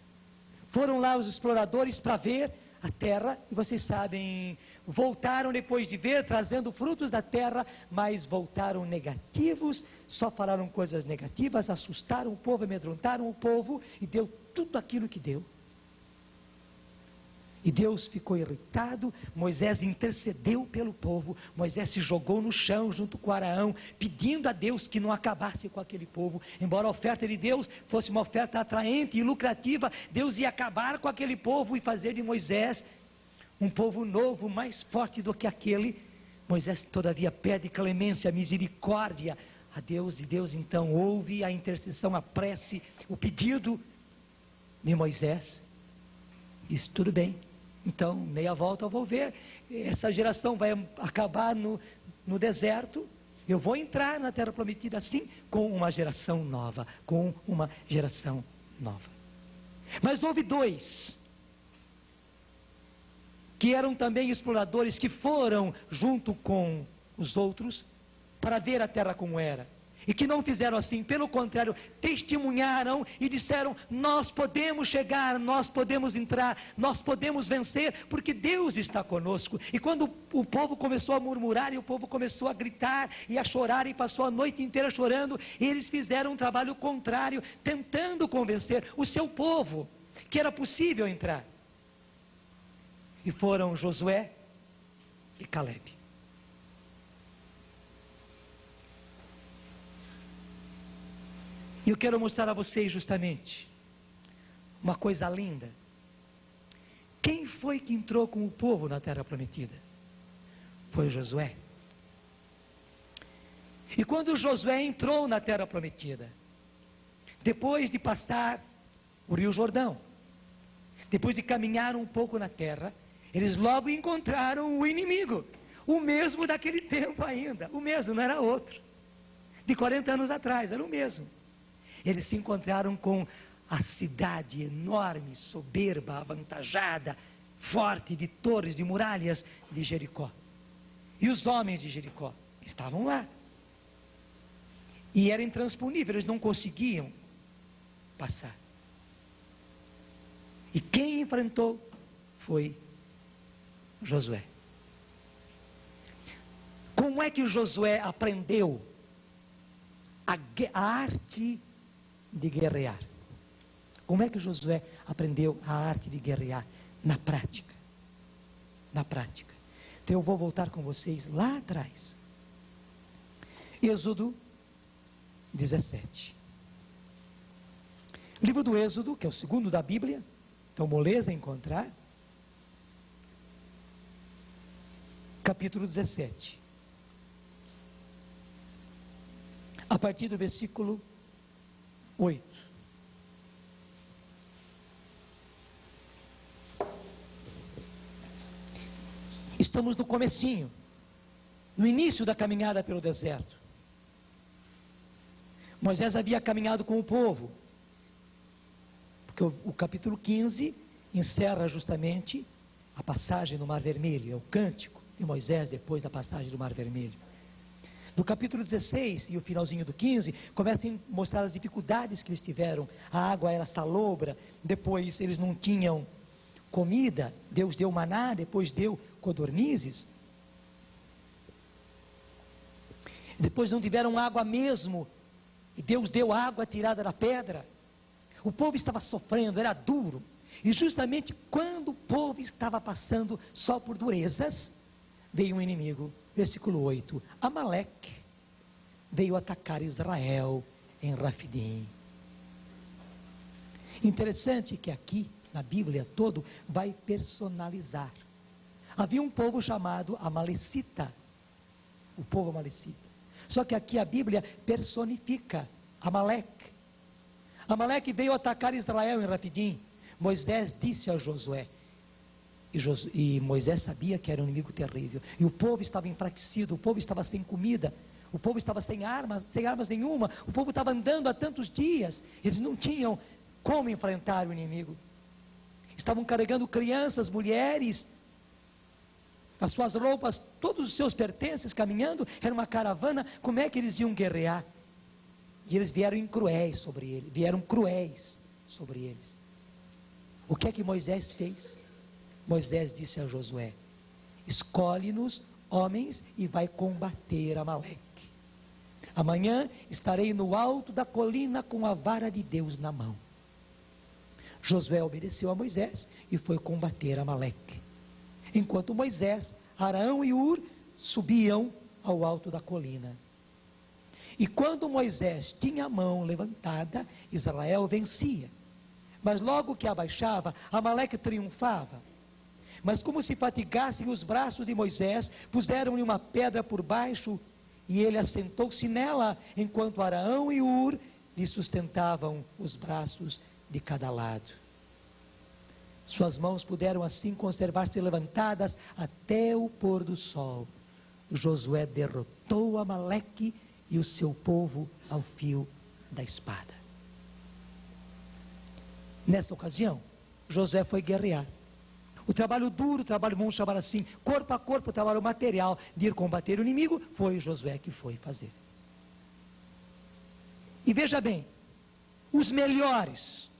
Foram lá os exploradores para ver a terra, e vocês sabem, voltaram depois de ver, trazendo frutos da terra, mas voltaram negativos, só falaram coisas negativas, assustaram o povo, amedrontaram o povo, e deu tudo aquilo que deu. E Deus ficou irritado. Moisés intercedeu pelo povo. Moisés se jogou no chão junto com Arão, pedindo a Deus que não acabasse com aquele povo. Embora a oferta de Deus fosse uma oferta atraente e lucrativa, Deus ia acabar com aquele povo e fazer de Moisés um povo novo, mais forte do que aquele. Moisés todavia pede clemência, misericórdia a Deus, e Deus então ouve a intercessão, a prece, o pedido de Moisés. Disse, tudo bem, então meia volta eu vou ver, essa geração vai acabar no deserto, eu vou entrar na terra prometida assim, com uma geração nova, com uma geração nova. Mas houve dois, que eram também exploradores, que foram junto com os outros, para ver a terra como era, e que não fizeram assim, pelo contrário, testemunharam e disseram, nós podemos chegar, nós podemos entrar, nós podemos vencer, porque Deus está conosco. E quando o povo começou a murmurar, e o povo começou a gritar, e a chorar, e passou a noite inteira chorando, eles fizeram um trabalho contrário, tentando convencer o seu povo, que era possível entrar. E foram Josué e Calebe. E eu quero mostrar a vocês justamente uma coisa linda. Quem foi que entrou com o povo na terra prometida? Foi Josué. E quando Josué entrou na terra prometida, depois de passar o Rio Jordão, depois de caminhar um pouco na terra, eles logo encontraram o inimigo, o mesmo daquele tempo ainda, o mesmo, não era outro, de 40 anos atrás, era o mesmo. Eles se encontraram com a cidade enorme, soberba, avantajada, forte, de torres, de muralhas de Jericó. E os homens de Jericó estavam lá. E era intransponível, eles não conseguiam passar. E quem enfrentou foi Josué. Como é que Josué aprendeu a arte de guerrear? Como é que Josué aprendeu a arte de guerrear? Na prática. Na prática. Então eu vou voltar com vocês lá atrás. Êxodo 17. Livro do Êxodo, que é o segundo da Bíblia, então moleza encontrar. Capítulo 17. A partir do versículo 8. Estamos no comecinho, no início da caminhada pelo deserto. Moisés havia caminhado com o povo, porque o capítulo 15 encerra justamente a passagem no Mar Vermelho, é o cântico de Moisés depois da passagem do Mar Vermelho. No capítulo 16 e o finalzinho do 15, começam a mostrar as dificuldades que eles tiveram. A água era salobra, depois eles não tinham comida, Deus deu maná, depois deu codornizes. Depois não tiveram água mesmo, e Deus deu água tirada da pedra. O povo estava sofrendo, era duro. E justamente quando o povo estava passando só por durezas, veio um inimigo. Versículo 8, Amaleque veio atacar Israel em Rafidim. Interessante que aqui, na Bíblia todo, vai personalizar. Havia um povo chamado Amalecita, o povo Amalecita. Só que aqui a Bíblia personifica Amaleque. Amaleque veio atacar Israel em Rafidim. Moisés disse a Josué, e Moisés sabia que era um inimigo terrível, e o povo estava enfraquecido, o povo estava sem comida, o povo estava sem armas nenhuma, o povo estava andando há tantos dias, eles não tinham como enfrentar o inimigo, estavam carregando crianças, mulheres, as suas roupas, todos os seus pertences, caminhando, era uma caravana, como é que eles iam guerrear? E eles vieram cruéis sobre eles. O que é que Moisés fez? Moisés disse a Josué, escolhe-nos homens e vai combater Amaleque. Amanhã estarei no alto da colina com a vara de Deus na mão. Josué obedeceu a Moisés e foi combater Amaleque. Enquanto Moisés, Arão e Hur subiam ao alto da colina. E quando Moisés tinha a mão levantada, Israel vencia. Mas logo que abaixava, Amaleque triunfava. Mas como se fatigassem os braços de Moisés, puseram-lhe uma pedra por baixo, e ele assentou-se nela, enquanto Arão e Hur lhe sustentavam os braços de cada lado. Suas mãos puderam assim conservar-se levantadas até o pôr do sol. Josué derrotou Amaleque e o seu povo ao fio da espada. Nessa ocasião, Josué foi guerrear. O trabalho duro, o trabalho, vamos chamar assim, corpo a corpo, o trabalho material de ir combater o inimigo, foi Josué que foi fazer. E veja bem, os melhores,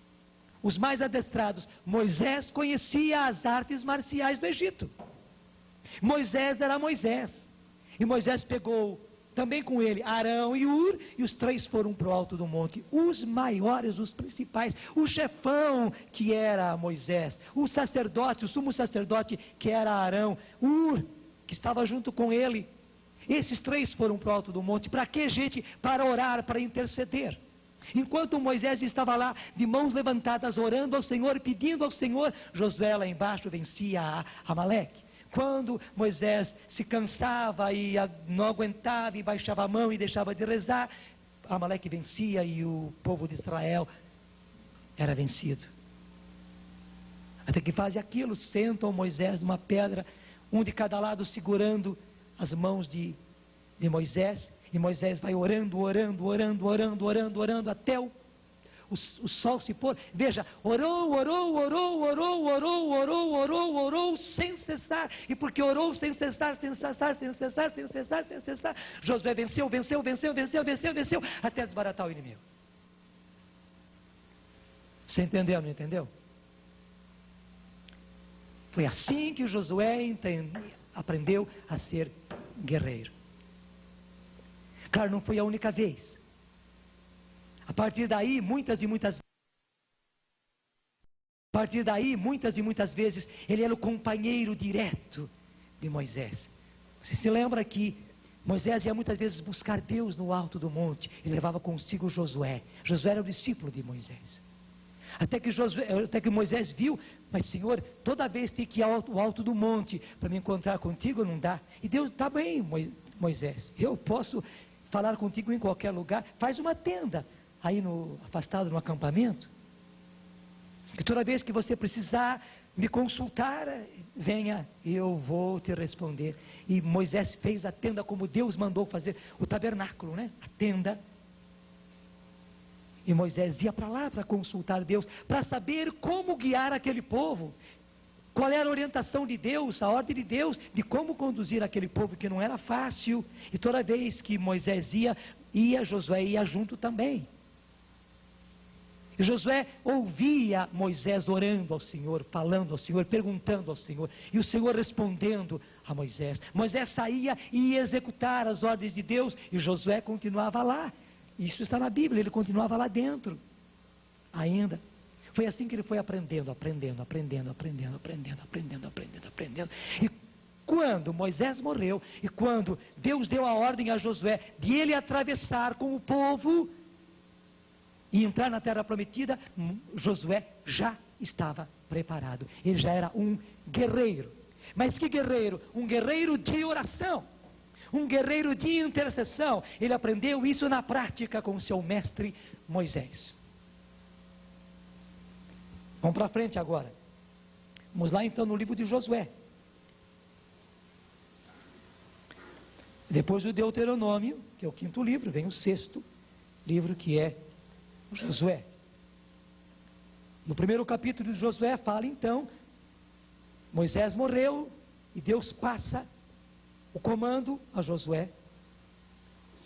os mais adestrados, Moisés conhecia as artes marciais do Egito. Moisés era Moisés. E Moisés pegou também com ele Arão e Hur, e os três foram para o alto do monte. Os maiores, os principais, o chefão que era Moisés, o sacerdote, o sumo sacerdote que era Arão, Hur, que estava junto com ele. Esses três foram para o alto do monte. Para quê, gente? Para orar, para interceder. Enquanto Moisés estava lá, de mãos levantadas, orando ao Senhor, pedindo ao Senhor, Josué lá embaixo vencia a Amaleque. Quando Moisés se cansava e não aguentava e baixava a mão e deixava de rezar, Amaleque vencia e o povo de Israel era vencido. Até que fazem aquilo, sentam Moisés numa pedra, um de cada lado segurando as mãos de Moisés, e Moisés vai orando, até o sol se pôr. Veja, orou, sem cessar. E porque orou sem cessar, Josué venceu, até desbaratar o inimigo. Você entendeu, não entendeu? Foi assim que Josué aprendeu a ser guerreiro. Claro, não foi a única vez. A partir daí, muitas e muitas vezes, ele era o companheiro direto de Moisés. Você se lembra que Moisés ia muitas vezes buscar Deus no alto do monte, e levava consigo Josué. Josué era o discípulo de Moisés. Até que Moisés viu, mas Senhor, toda vez tem que ir ao alto do monte, para me encontrar contigo não dá. E Deus, tá bem, Moisés, eu posso falar contigo em qualquer lugar, faz uma tenda, aí afastado no acampamento, que toda vez que você precisar me consultar, venha, eu vou te responder. E Moisés fez a tenda como Deus mandou fazer, o tabernáculo, né? A tenda. E Moisés ia para lá para consultar Deus, para saber como guiar aquele povo, qual era a orientação de Deus, a ordem de Deus, de como conduzir aquele povo, que não era fácil. E toda vez que Moisés ia, Josué ia junto também. E Josué ouvia Moisés orando ao Senhor, falando ao Senhor, perguntando ao Senhor, e o Senhor respondendo a Moisés. Moisés saía e ia executar as ordens de Deus, e Josué continuava lá. Isso está na Bíblia, ele continuava lá dentro, ainda. Foi assim que ele foi aprendendo. E quando Moisés morreu, e quando Deus deu a ordem a Josué de ele atravessar com o povo e entrar na terra prometida, Josué já estava preparado. Ele já era um guerreiro. Mas que guerreiro? Um guerreiro de oração, um guerreiro de intercessão. Ele aprendeu isso na prática com seu mestre Moisés. Vamos para frente agora. Vamos lá então no livro de Josué. Depois do Deuteronômio, que é o 5º livro, vem o 6º livro, que é Josué. No 1º capítulo de Josué fala então, Moisés morreu e Deus passa o comando a Josué,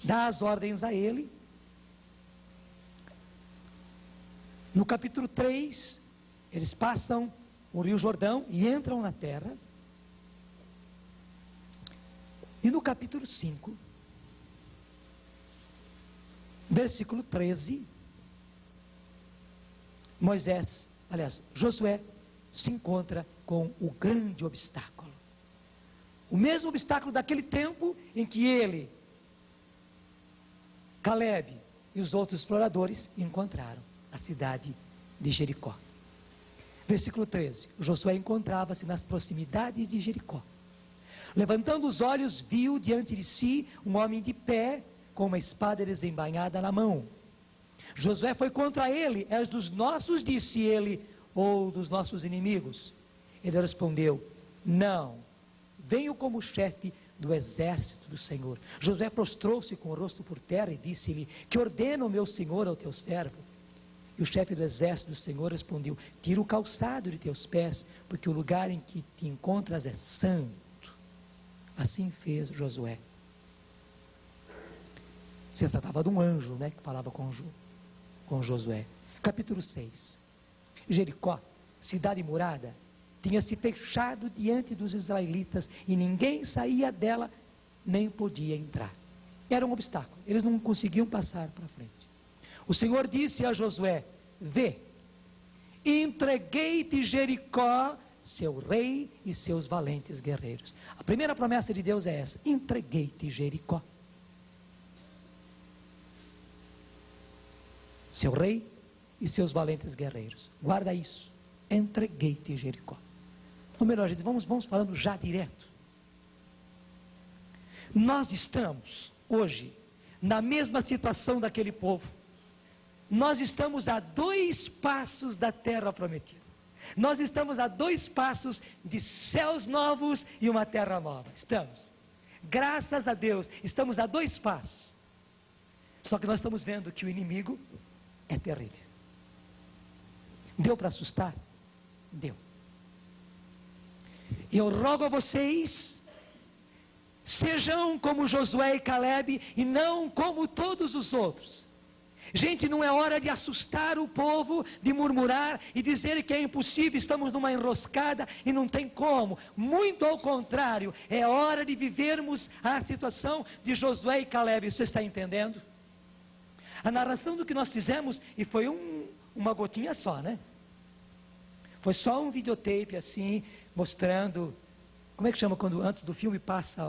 dá as ordens a ele. No capítulo 3, eles passam o Rio Jordão e entram na terra. E no capítulo 5, versículo 13, Josué se encontra com o grande obstáculo. O mesmo obstáculo daquele tempo em que ele, Caleb e os outros exploradores encontraram a cidade de Jericó. Versículo 13, Josué encontrava-se nas proximidades de Jericó. Levantando os olhos, viu diante de si um homem de pé, com uma espada desembainhada na mão. Josué foi contra ele, és dos nossos, disse ele, ou dos nossos inimigos? Ele respondeu: não, venho como chefe do exército do Senhor. Josué prostrou-se com o rosto por terra e disse-lhe: que ordena o meu senhor ao teu servo? E o chefe do exército do Senhor respondeu: tira o calçado de teus pés, porque o lugar em que te encontras é santo. Assim fez Josué. Se tratava de um anjo, né, que falava com Josué. Capítulo 6. Jericó, cidade murada, tinha se fechado diante dos israelitas e ninguém saía dela, nem podia entrar. Era um obstáculo, eles não conseguiam passar para frente. O Senhor disse a Josué: vê, entreguei-te Jericó, seu rei e seus valentes guerreiros. A primeira promessa de Deus é essa: entreguei-te Jericó, seu rei e seus valentes guerreiros. Guarda isso, entreguei-te Jericó. Ou melhor, gente, vamos falando já direto. Nós estamos hoje na mesma situação daquele povo. Nós estamos a 2 passos da terra prometida. Nós estamos a 2 passos de céus novos e uma terra nova. Estamos. Graças a Deus, estamos a 2 passos. Só que nós estamos vendo que o inimigo é terrível. Deu para assustar? Deu. E eu rogo a vocês, sejam como Josué e Caleb e não como todos os outros. Gente, não é hora de assustar o povo, de murmurar e dizer que é impossível, estamos numa enroscada e não tem como. Muito ao contrário, é hora de vivermos a situação de Josué e Caleb. Você está entendendo? A narração do que nós fizemos, e foi uma gotinha só, né? Foi só um videotape assim, mostrando, como é que chama quando antes do filme passa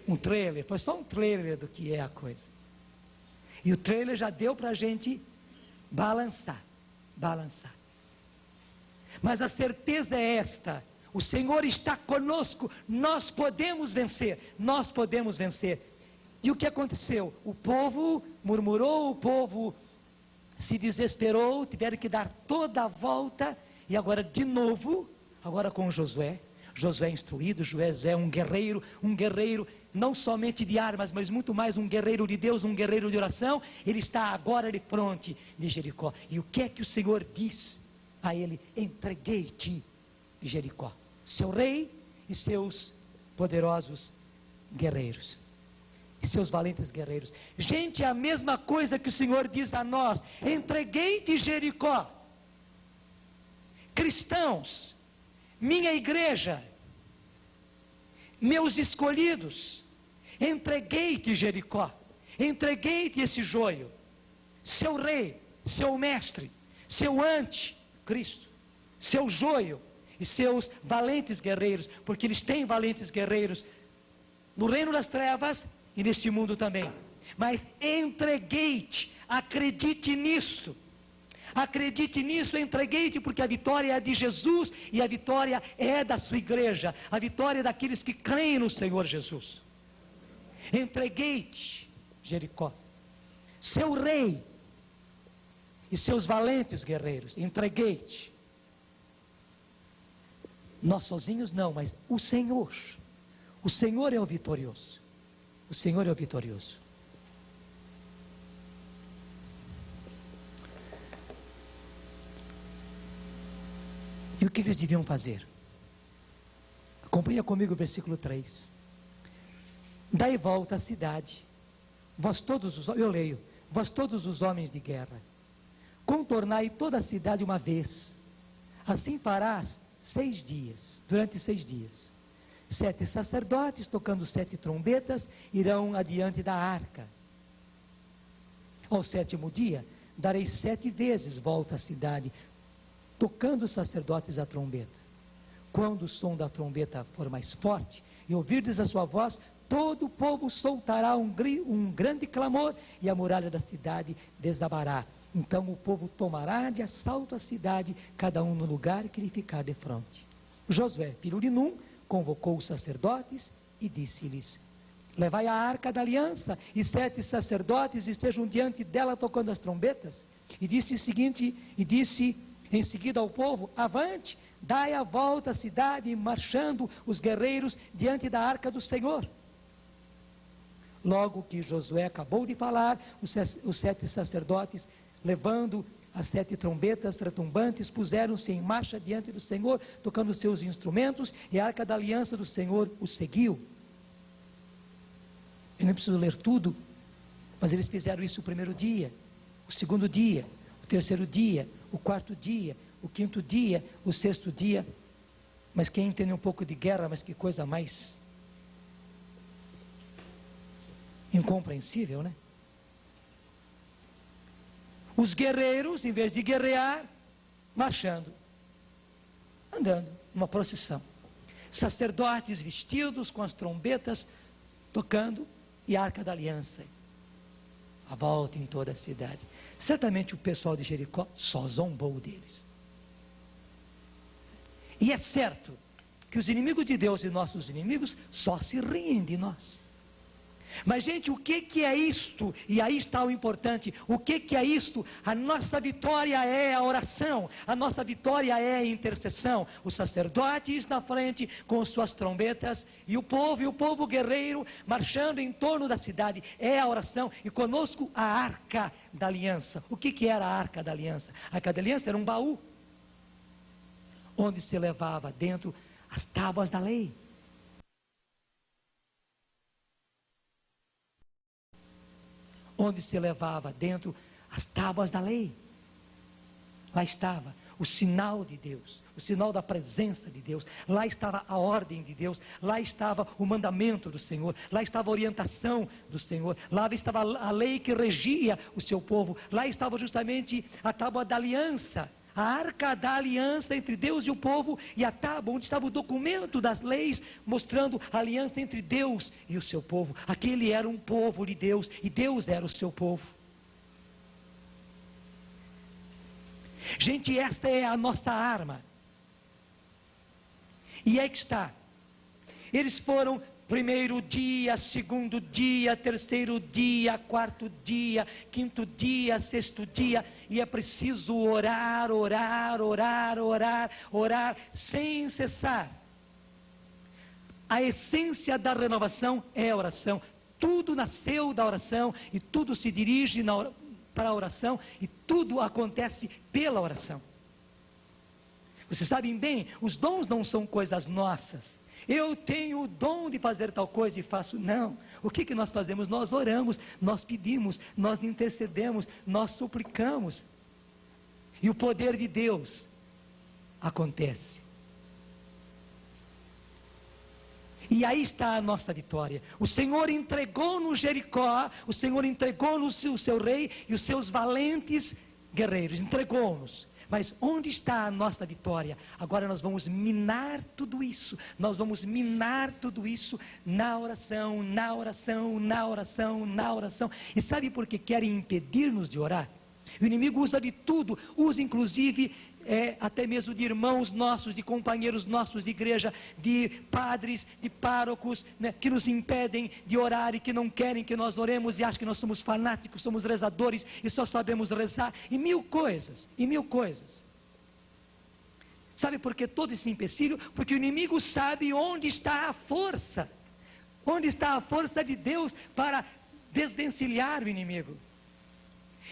um trailer? Foi só um trailer do que é a coisa. E o trailer já deu para a gente balançar. Mas a certeza é esta: o Senhor está conosco, nós podemos vencer. E o que aconteceu? O povo murmurou, o povo se desesperou, tiveram que dar toda a volta, e agora de novo, agora com Josué instruído, Josué um guerreiro não somente de armas, mas muito mais um guerreiro de Deus, um guerreiro de oração. Ele está agora de fronte de Jericó. E o que é que o Senhor diz a ele? Entreguei-te Jericó, seu rei e seus poderosos guerreiros, e seus valentes guerreiros. Gente, é a mesma coisa que o Senhor diz a nós: entreguei-te Jericó. Cristãos, minha igreja, meus escolhidos, entreguei-te Jericó, entreguei-te esse joio, seu rei, seu mestre, seu anticristo, seu joio e seus valentes guerreiros, porque eles têm valentes guerreiros no reino das trevas e neste mundo também. Mas entreguei-te, acredite nisso. Acredite nisso, entreguei-te, porque a vitória é de Jesus e a vitória é da sua igreja, a vitória é daqueles que creem no Senhor Jesus. Entreguei-te Jericó, seu rei e seus valentes guerreiros, entreguei-te. Nós sozinhos não, mas o Senhor é o vitorioso, o Senhor é o vitorioso. E o que eles deviam fazer? Acompanha comigo o versículo 3. Dai volta à cidade, vós todos os homens de guerra, contornai toda a cidade uma vez. Assim farás 6 dias, durante 6 dias. 7 sacerdotes, tocando 7 trombetas, irão adiante da arca. Ao 7º dia, darei 7 vezes volta à cidade, tocando os sacerdotes a trombeta. Quando o som da trombeta for mais forte e ouvirdes a sua voz, todo o povo soltará um grande clamor e a muralha da cidade desabará. Então o povo tomará de assalto a cidade, cada um no lugar que lhe ficar de frente. Josué, filho de Num, convocou os sacerdotes e disse-lhes: levai a arca da aliança, e 7 sacerdotes estejam diante dela tocando as trombetas. E disse o seguinte, Em seguida ao povo: avante, dai a volta à cidade, marchando os guerreiros diante da arca do Senhor. Logo que Josué acabou de falar, os 7 sacerdotes, levando as 7 trombetas retumbantes, puseram-se em marcha diante do Senhor, tocando seus instrumentos, e a arca da aliança do Senhor os seguiu. Eu não preciso ler tudo, mas eles fizeram isso o primeiro dia, o segundo dia, o terceiro dia, o quarto dia, o quinto dia, o sexto dia. Mas quem entende um pouco de guerra, mas que coisa mais incompreensível, né? Os guerreiros, em vez de guerrear, marchando, andando, uma procissão. Sacerdotes vestidos com as trombetas, tocando, e a arca da aliança, a volta em toda a cidade. Certamente o pessoal de Jericó só zombou deles. E é certo que os inimigos de Deus e nossos inimigos só se riem de nós. Mas, gente, o que é isto? E aí está o importante. O que é isto? A nossa vitória é a oração. A nossa vitória é a intercessão. Os sacerdotes na frente com suas trombetas, e o povo guerreiro marchando em torno da cidade. É a oração. E conosco a arca da aliança. O que era a arca da aliança? A arca da aliança era um baú, onde se levava dentro as tábuas da lei. Onde se levava dentro as tábuas da lei. Lá estava o sinal de Deus, o sinal da presença de Deus. Lá estava a ordem de Deus, lá estava o mandamento do Senhor, lá estava a orientação do Senhor, lá estava a lei que regia o seu povo, lá estava justamente a tábua da aliança, a arca da aliança entre Deus e o povo, e a tábua onde estava o documento das leis, mostrando a aliança entre Deus e o seu povo. Aquele era um povo de Deus, e Deus era o seu povo. Gente, esta é a nossa arma. E é que está. Eles foram primeiro dia, segundo dia, terceiro dia, quarto dia, quinto dia, sexto dia, e é preciso orar, orar, orar, orar, orar, sem cessar. A essência da renovação é a oração. Tudo nasceu da oração, e tudo se dirige para a oração, e tudo acontece pela oração. Vocês sabem bem, os dons não são coisas nossas. Eu tenho o dom de fazer tal coisa e faço. Não. O que nós fazemos? Nós oramos, nós pedimos, nós intercedemos, nós suplicamos. E o poder de Deus acontece. E aí está a nossa vitória. O Senhor entregou-nos Jericó, o Senhor entregou-nos o seu rei e os seus valentes guerreiros. Entregou-nos. Mas onde está a nossa vitória? Agora nós vamos minar tudo isso. Nós vamos minar tudo isso na oração, na oração, na oração, na oração. E sabe por que querem impedir-nos de orar? O inimigo usa de tudo, usa inclusive até mesmo de irmãos nossos, de companheiros nossos de igreja, de padres, de párocos, né, que nos impedem de orar e que não querem que nós oremos e acham que nós somos fanáticos, somos rezadores e só sabemos rezar, e mil coisas, e mil coisas. Sabe por que todo esse empecilho? Porque o inimigo sabe onde está a força, onde está a força de Deus para desvencilhar o inimigo.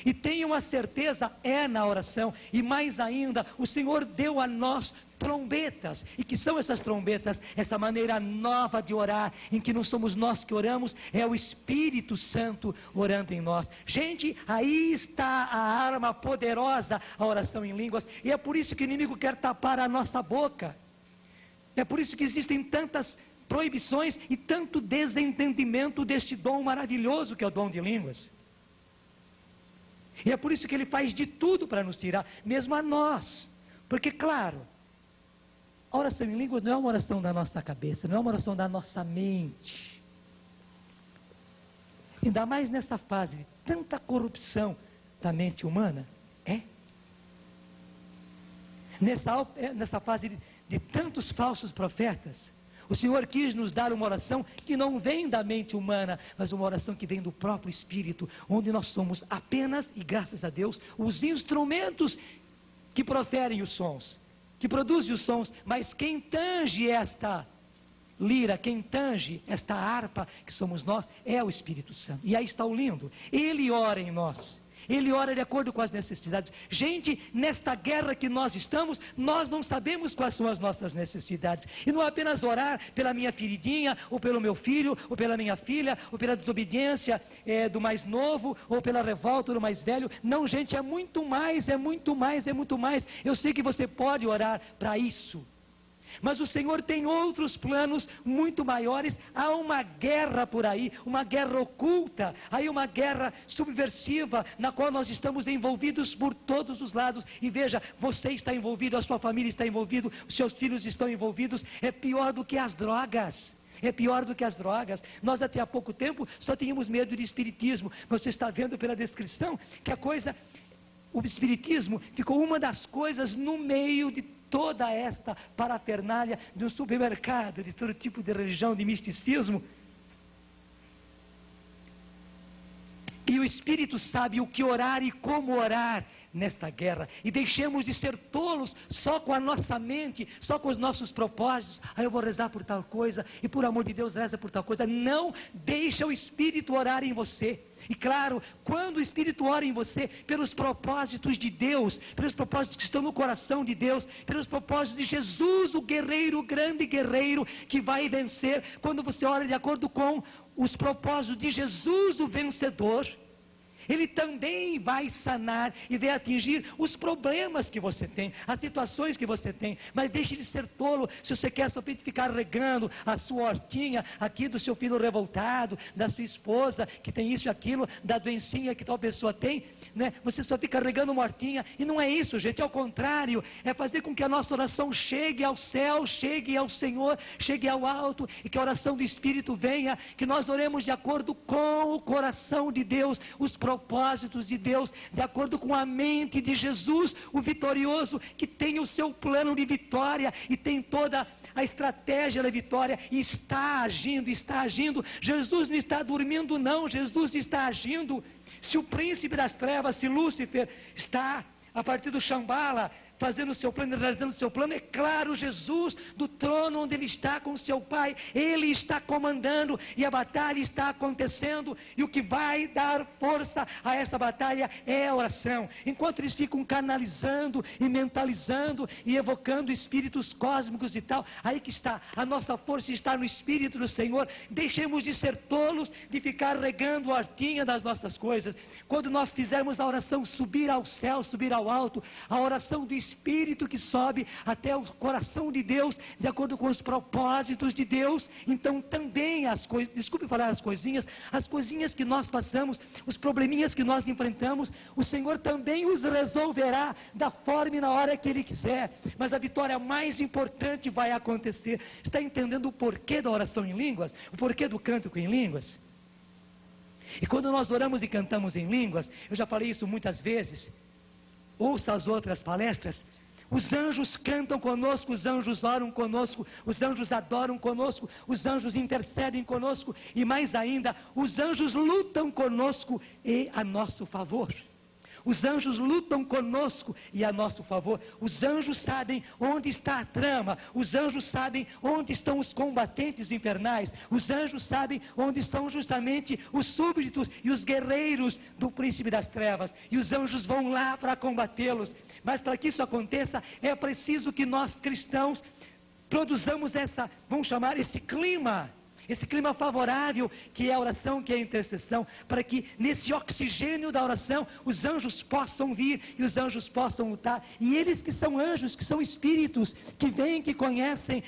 E tenham a certeza, é na oração. E mais ainda, o Senhor deu a nós trombetas. E que são essas trombetas? Essa maneira nova de orar, em que não somos nós que oramos, é o Espírito Santo orando em nós. Gente, aí está a arma poderosa, a oração em línguas. E é por isso que o inimigo quer tapar a nossa boca. É por isso que existem tantas proibições e tanto desentendimento deste dom maravilhoso que é o dom de línguas. E é por isso que ele faz de tudo para nos tirar, mesmo a nós. Porque, claro, a oração em línguas não é uma oração da nossa cabeça, não é uma oração da nossa mente. Ainda mais nessa fase de tanta corrupção da mente humana. Nessa fase de tantos falsos profetas. O Senhor quis nos dar uma oração que não vem da mente humana, mas uma oração que vem do próprio Espírito, onde nós somos apenas, e graças a Deus, os instrumentos que proferem os sons, que produzem os sons, mas quem tange esta lira, quem tange esta harpa, que somos nós, é o Espírito Santo. E aí está o lindo, ele ora em nós. Ele ora de acordo com as necessidades. Gente, nesta guerra que nós estamos, nós não sabemos quais são as nossas necessidades. E não é apenas orar pela minha filhinha, ou pelo meu filho, ou pela minha filha, ou pela desobediência do mais novo, ou pela revolta do mais velho. Não, gente, é muito mais, é muito mais, é muito mais. Eu sei que você pode orar para isso. Mas o Senhor tem outros planos muito maiores. Há uma guerra por aí, uma guerra oculta, aí uma guerra subversiva, na qual nós estamos envolvidos por todos os lados. E veja, você está envolvido, a sua família está envolvida, os seus filhos estão envolvidos. É pior do que as drogas. É pior do que as drogas. Nós até há pouco tempo só tínhamos medo de espiritismo. Você está vendo pela descrição que a coisa, o espiritismo ficou uma das coisas no meio de toda esta parafernália de um supermercado, de todo tipo de religião, de misticismo. E o Espírito sabe o que orar e como orar nesta guerra. E deixemos de ser tolos só com a nossa mente, só com os nossos propósitos. Eu vou rezar por tal coisa, e por amor de Deus reza por tal coisa. Não, deixa o Espírito orar em você. E claro, quando o Espírito ora em você, pelos propósitos de Deus, pelos propósitos que estão no coração de Deus, pelos propósitos de Jesus, o guerreiro, o grande guerreiro que vai vencer, quando você ora de acordo com os propósitos de Jesus, o vencedor, Ele também vai sanar e vai atingir os problemas que você tem, as situações que você tem. Mas deixe de ser tolo. Se você quer somente ficar regando a sua hortinha aqui do seu filho revoltado, da sua esposa que tem isso e aquilo, da doencinha que tal pessoa tem, né? Você só fica regando uma hortinha. E não é isso, gente, ao contrário, é fazer com que a nossa oração chegue ao céu, chegue ao Senhor, chegue ao alto, e que a oração do Espírito venha, que nós oremos de acordo com o coração de Deus, os propósitos de Deus, de acordo com a mente de Jesus, o vitorioso, que tem o seu plano de vitória e tem toda a estratégia da vitória, e está agindo, está agindo. Jesus não está dormindo não, Jesus está agindo. Se o príncipe das trevas, se Lúcifer está a partir do Shambhala, fazendo o seu plano, realizando o seu plano, é claro, Jesus, do trono onde Ele está com o seu Pai, Ele está comandando, e a batalha está acontecendo, e o que vai dar força a essa batalha é a oração. Enquanto eles ficam canalizando, e mentalizando, e evocando espíritos cósmicos e tal, aí que está, a nossa força está no Espírito do Senhor. Deixemos de ser tolos, de ficar regando a hortinha das nossas coisas. Quando nós fizermos a oração subir ao céu, subir ao alto, a oração do Espírito que sobe até o coração de Deus, de acordo com os propósitos de Deus, então também as coisas, desculpe falar as coisinhas que nós passamos, os probleminhas que nós enfrentamos, o Senhor também os resolverá da forma e na hora que Ele quiser. Mas a vitória mais importante vai acontecer. Está entendendo o porquê da oração em línguas? O porquê do cântico em línguas? E quando nós oramos e cantamos em línguas, eu já falei isso muitas vezes, ouça as outras palestras, os anjos cantam conosco, os anjos oram conosco, os anjos adoram conosco, os anjos intercedem conosco, e mais ainda, os anjos lutam conosco e a nosso favor. Os anjos lutam conosco e a nosso favor. Os anjos sabem onde está a trama. Os anjos sabem onde estão os combatentes infernais. Os anjos sabem onde estão justamente os súbditos e os guerreiros do príncipe das trevas. E os anjos vão lá para combatê-los. Mas para que isso aconteça, é preciso que nós cristãos produzamos vamos chamar esse clima favorável, que é a oração, que é a intercessão, para que nesse oxigênio da oração, os anjos possam vir, e os anjos possam lutar, e eles que são anjos, que são espíritos, que vêm, que conhecem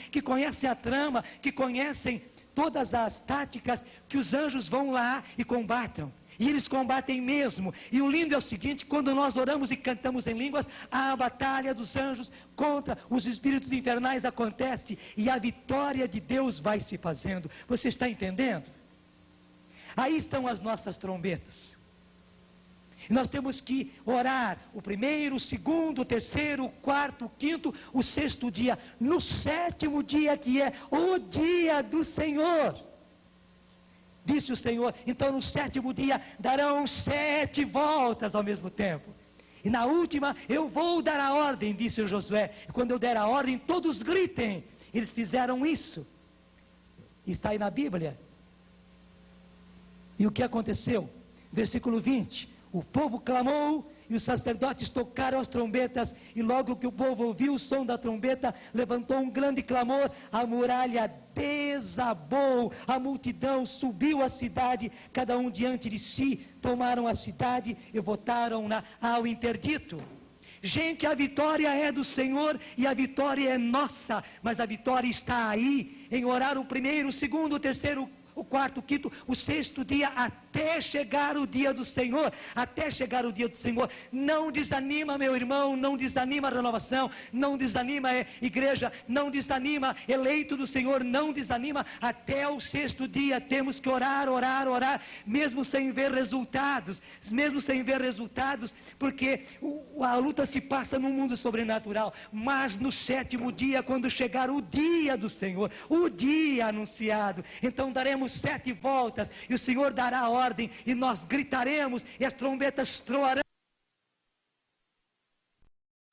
a trama, que conhecem todas as táticas, que os anjos vão lá e combatam. E eles combatem mesmo. E o lindo é o seguinte: quando nós oramos e cantamos em línguas, a batalha dos anjos contra os espíritos infernais acontece, e a vitória de Deus vai se fazendo. Você está entendendo? Aí estão as nossas trombetas. E nós temos que orar o primeiro, o segundo, o terceiro, o quarto, o quinto, o sexto dia. No sétimo dia, que é o dia do Senhor, disse o Senhor, então no sétimo dia darão 7 voltas ao mesmo tempo. E na última, eu vou dar a ordem, disse Josué. E quando eu der a ordem, todos gritem. Eles fizeram isso. Está aí na Bíblia. E o que aconteceu? Versículo 20. O povo clamou e os sacerdotes tocaram as trombetas. E logo que o povo ouviu o som da trombeta, levantou um grande clamor. A muralha desabou. A multidão subiu à cidade, cada um diante de si. Tomaram a cidade e votaram-na ao interdito. Gente, a vitória é do Senhor e a vitória é nossa. Mas a vitória está aí, em orar o primeiro, o segundo, o terceiro, o quarto, o quinto, o sexto dia, até chegar o dia do Senhor, até chegar o dia do Senhor. Não desanima, meu irmão, não desanima a renovação, não desanima a igreja, não desanima eleito do Senhor, não desanima. Até o sexto dia temos que orar, orar, orar, mesmo sem ver resultados, porque a luta se passa no mundo sobrenatural. Mas no sétimo dia, quando chegar o dia do Senhor, o dia anunciado, então daremos 7 voltas, e o Senhor dará a ordem, e nós gritaremos, e as trombetas troarão.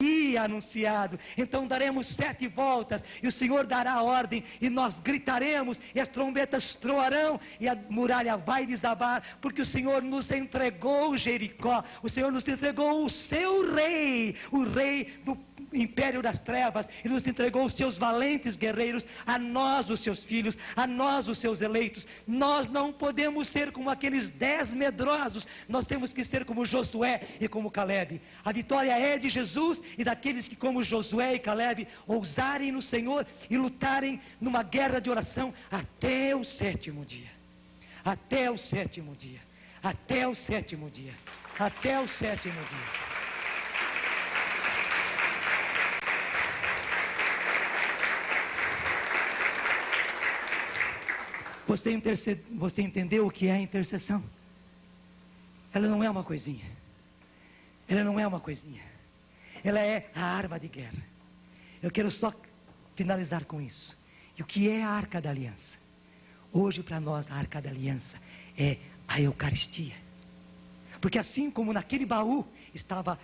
Dia anunciado, então daremos 7 voltas, e o Senhor dará a ordem, e nós gritaremos, e as trombetas troarão, e a muralha vai desabar, porque o Senhor nos entregou Jericó, o Senhor nos entregou o seu rei, o rei do império das trevas, e nos entregou os seus valentes guerreiros, a nós os seus filhos, a nós os seus eleitos. Nós não podemos ser como aqueles 10 medrosos, nós temos que ser como Josué e como Calebe. A vitória é de Jesus e daqueles que, como Josué e Calebe, ousarem no Senhor e lutarem numa guerra de oração até o sétimo dia, até o sétimo dia, até o sétimo dia, até o sétimo dia. Você entendeu o que é a intercessão? Ela não é uma coisinha. Ela não é uma coisinha. Ela é a arma de guerra. Eu quero só finalizar com isso. E o que é a Arca da Aliança? Hoje para nós a Arca da Aliança é a Eucaristia. Porque assim como naquele baú estavam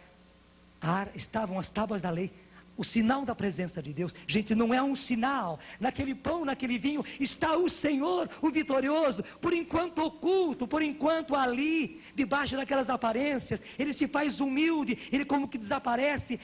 as tábuas da lei, o sinal da presença de Deus, gente, não é um sinal. Naquele pão, naquele vinho, está o Senhor, o vitorioso, por enquanto oculto, por enquanto ali, debaixo daquelas aparências, ele se faz humilde, ele como que desaparece.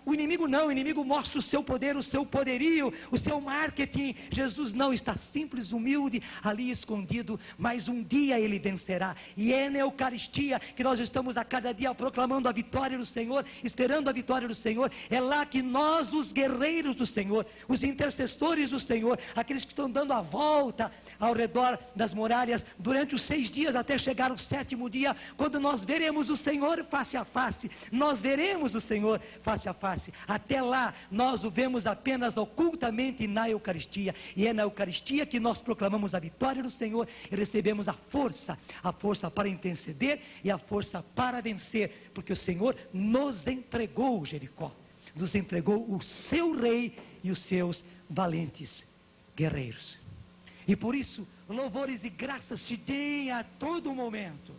O inimigo não, o inimigo mostra o seu poder, o seu poderio, o seu marketing. Jesus não, está simples, humilde, ali escondido, mas um dia ele vencerá. E é na Eucaristia que nós estamos a cada dia proclamando a vitória do Senhor, esperando a vitória do Senhor. É lá que nós, os guerreiros do Senhor, os intercessores do Senhor, aqueles que estão dando a volta ao redor das muralhas durante os 6 dias até chegar o sétimo dia, quando nós veremos o Senhor face a face. Nós veremos o Senhor face a face. Até lá nós o vemos apenas ocultamente na Eucaristia, e é na Eucaristia que nós proclamamos a vitória do Senhor e recebemos a força para interceder e a força para vencer, porque o Senhor nos entregou Jericó, nos entregou o seu rei e os seus valentes guerreiros. E por isso, louvores e graças se deem a todo momento